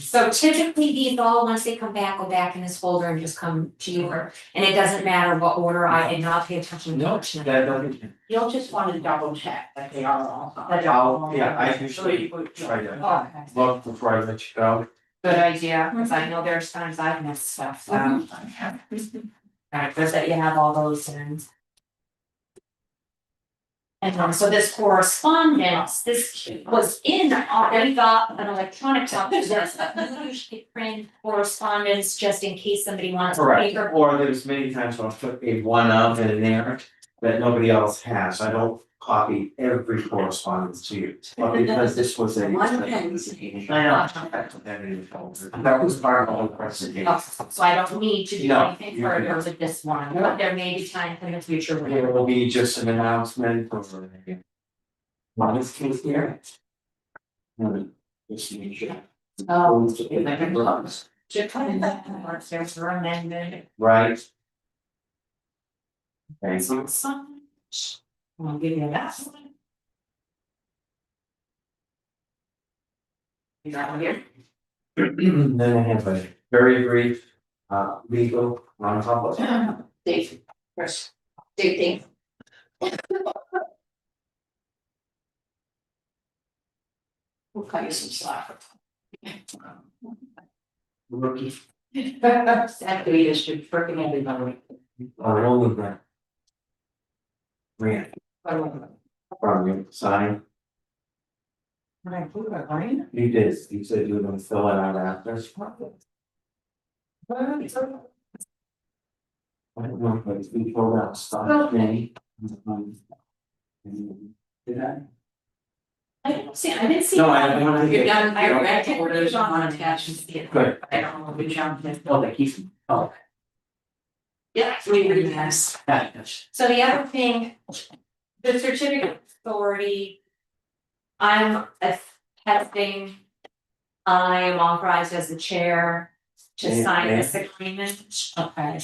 So typically these all, once they come back, go back in this folder and just come to you, and it doesn't matter what order, I did not pay attention to. No, which that doesn't. You'll just want to double check that they are all. Yeah, I usually try to Okay, look before I let you go. good idea, because I know there's times I've missed stuff, so. Alright, good that you have all those in. And so this correspondence, this was in, already got an electronic copy of this, but we usually print correspondence just in case somebody wants a Correct, paper. or there's many times I'll put a one of in there that nobody else has, I don't copy every correspondence to you. But because this was a. One pen. I know. That was part of the whole presentation. So I don't need to do No, anything you further can- with this one, but there may be times in the future where. There will be just an announcement or. Modest case here. Just make sure. Oh. Right. There's her amendment. Okay, so I'll give you that one. You got one here? then I have a very brief legal non-public. Dave, first, Dave. We'll cut you some slack. Rookie. That is to freaking everybody. Only that. Grant from you, sign, When I put it on. you did, you said you were gonna fill it out after. I don't know if it's been filled out, stop me. Did I? I didn't see. No, I don't wanna. You're done, I I read read it. orders on attachments. Good. I don't know which one. Oh, they keep them, oh. Yeah, we read this. So the other thing, the certificate of authority. I'm attesting. I am authorized as the chair to Yeah, sign yeah. this agreement, okay.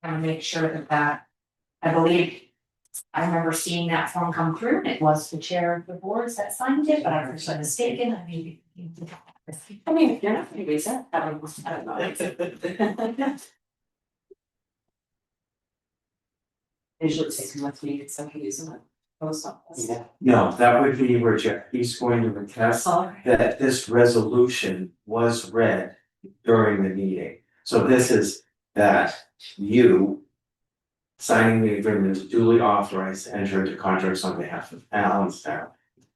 I'm gonna make sure that I believe I remember seeing that form come through and it was the chair of the boards that signed it, but I was mistaken, I mean. I mean, if you're not gonna use it, I don't know. Usually it takes much needed, so he uses it. Post office. No, that would be where He's going to attest that this resolution was read during the meeting. So this is that you signing the agreement is duly authorized to enter into contracts on behalf of Allenstown.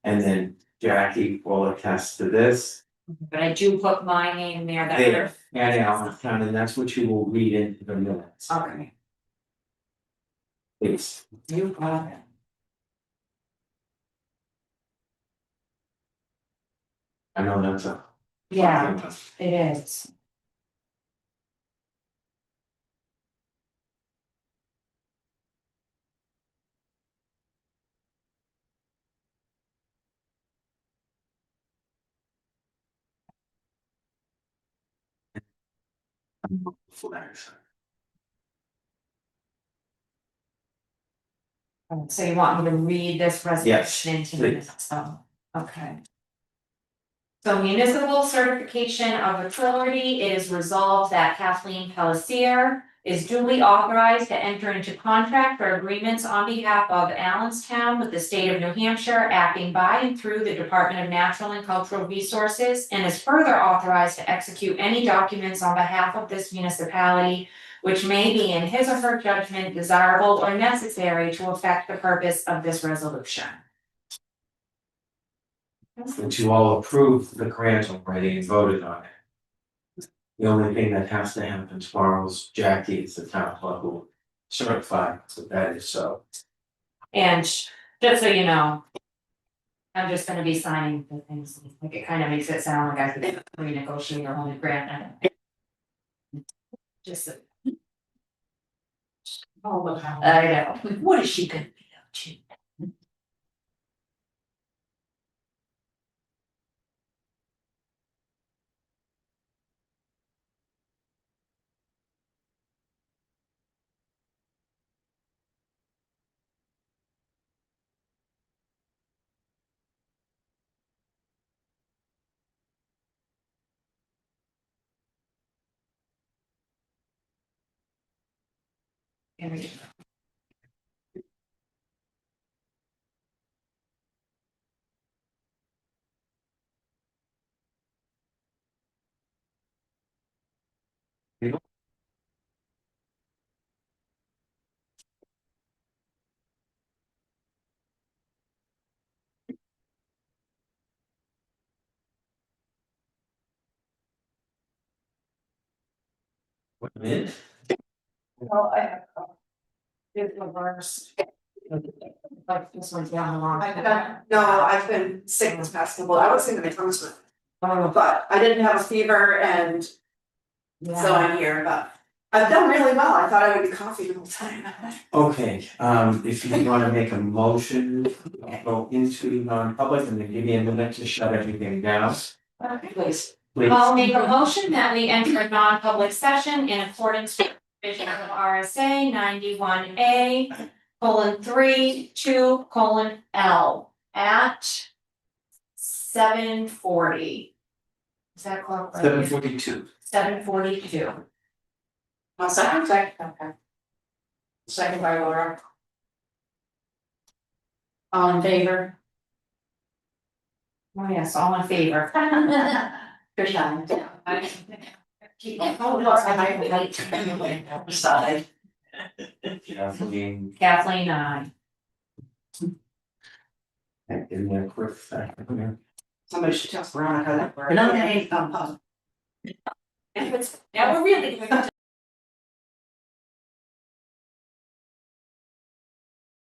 And then Jackie will attest to this But I do put my name there, that. there at Allenstown, and that's what you will read into the minutes. Okay, Please. you got it. I know that's a. Yeah, it is. Flags. So you want me to read this Yes, resolution into please. minutes, oh, okay. So municipal certification of authority, it is resolved that Kathleen Pelletier is duly authorized to enter into contract or agreements on behalf of Allenstown with the state of New Hampshire, acting by and through the Department of Natural and Cultural Resources, and is further authorized to execute any documents on behalf of this municipality which may be in his or her judgment desirable or necessary to effect the purpose of this resolution. But you all approved the grant already and voted on it. The only thing that has to happen tomorrow is Jackie is the town clerk who will certify that that is so. And just so you know, I'm just gonna be signing the things, like it kind of makes it sound like I could renegotiate our own grant. Just. Oh, wow. I know, what is she gonna be up to? Here we go. What minute? Well, I have. It's reverse. Like this one's down the wrong. No, I've been sick this past couple, I was thinking of Thomas, Oh, but I didn't have a fever and so yeah. I'm here, but I've done really well, I thought I would be coughing the whole time. Okay, if you wanna make a motion, I'll go into non-public and then give me a minute to shut everything down, Okay. Please. please. I'll make a motion that we enter a non-public session in accordance with provisions of RSA 91A:3(2)L at 7:40. Is that correct? 7:42. 7:42. One second. Okay. Second by Laura. All in favor? Oh, yes, all in favor. Good job. Keep on. Oh, no, I Side. Kathleen, aye. In there quick second. Somebody should tell Veronica that we're. No, no, no. Now we're really.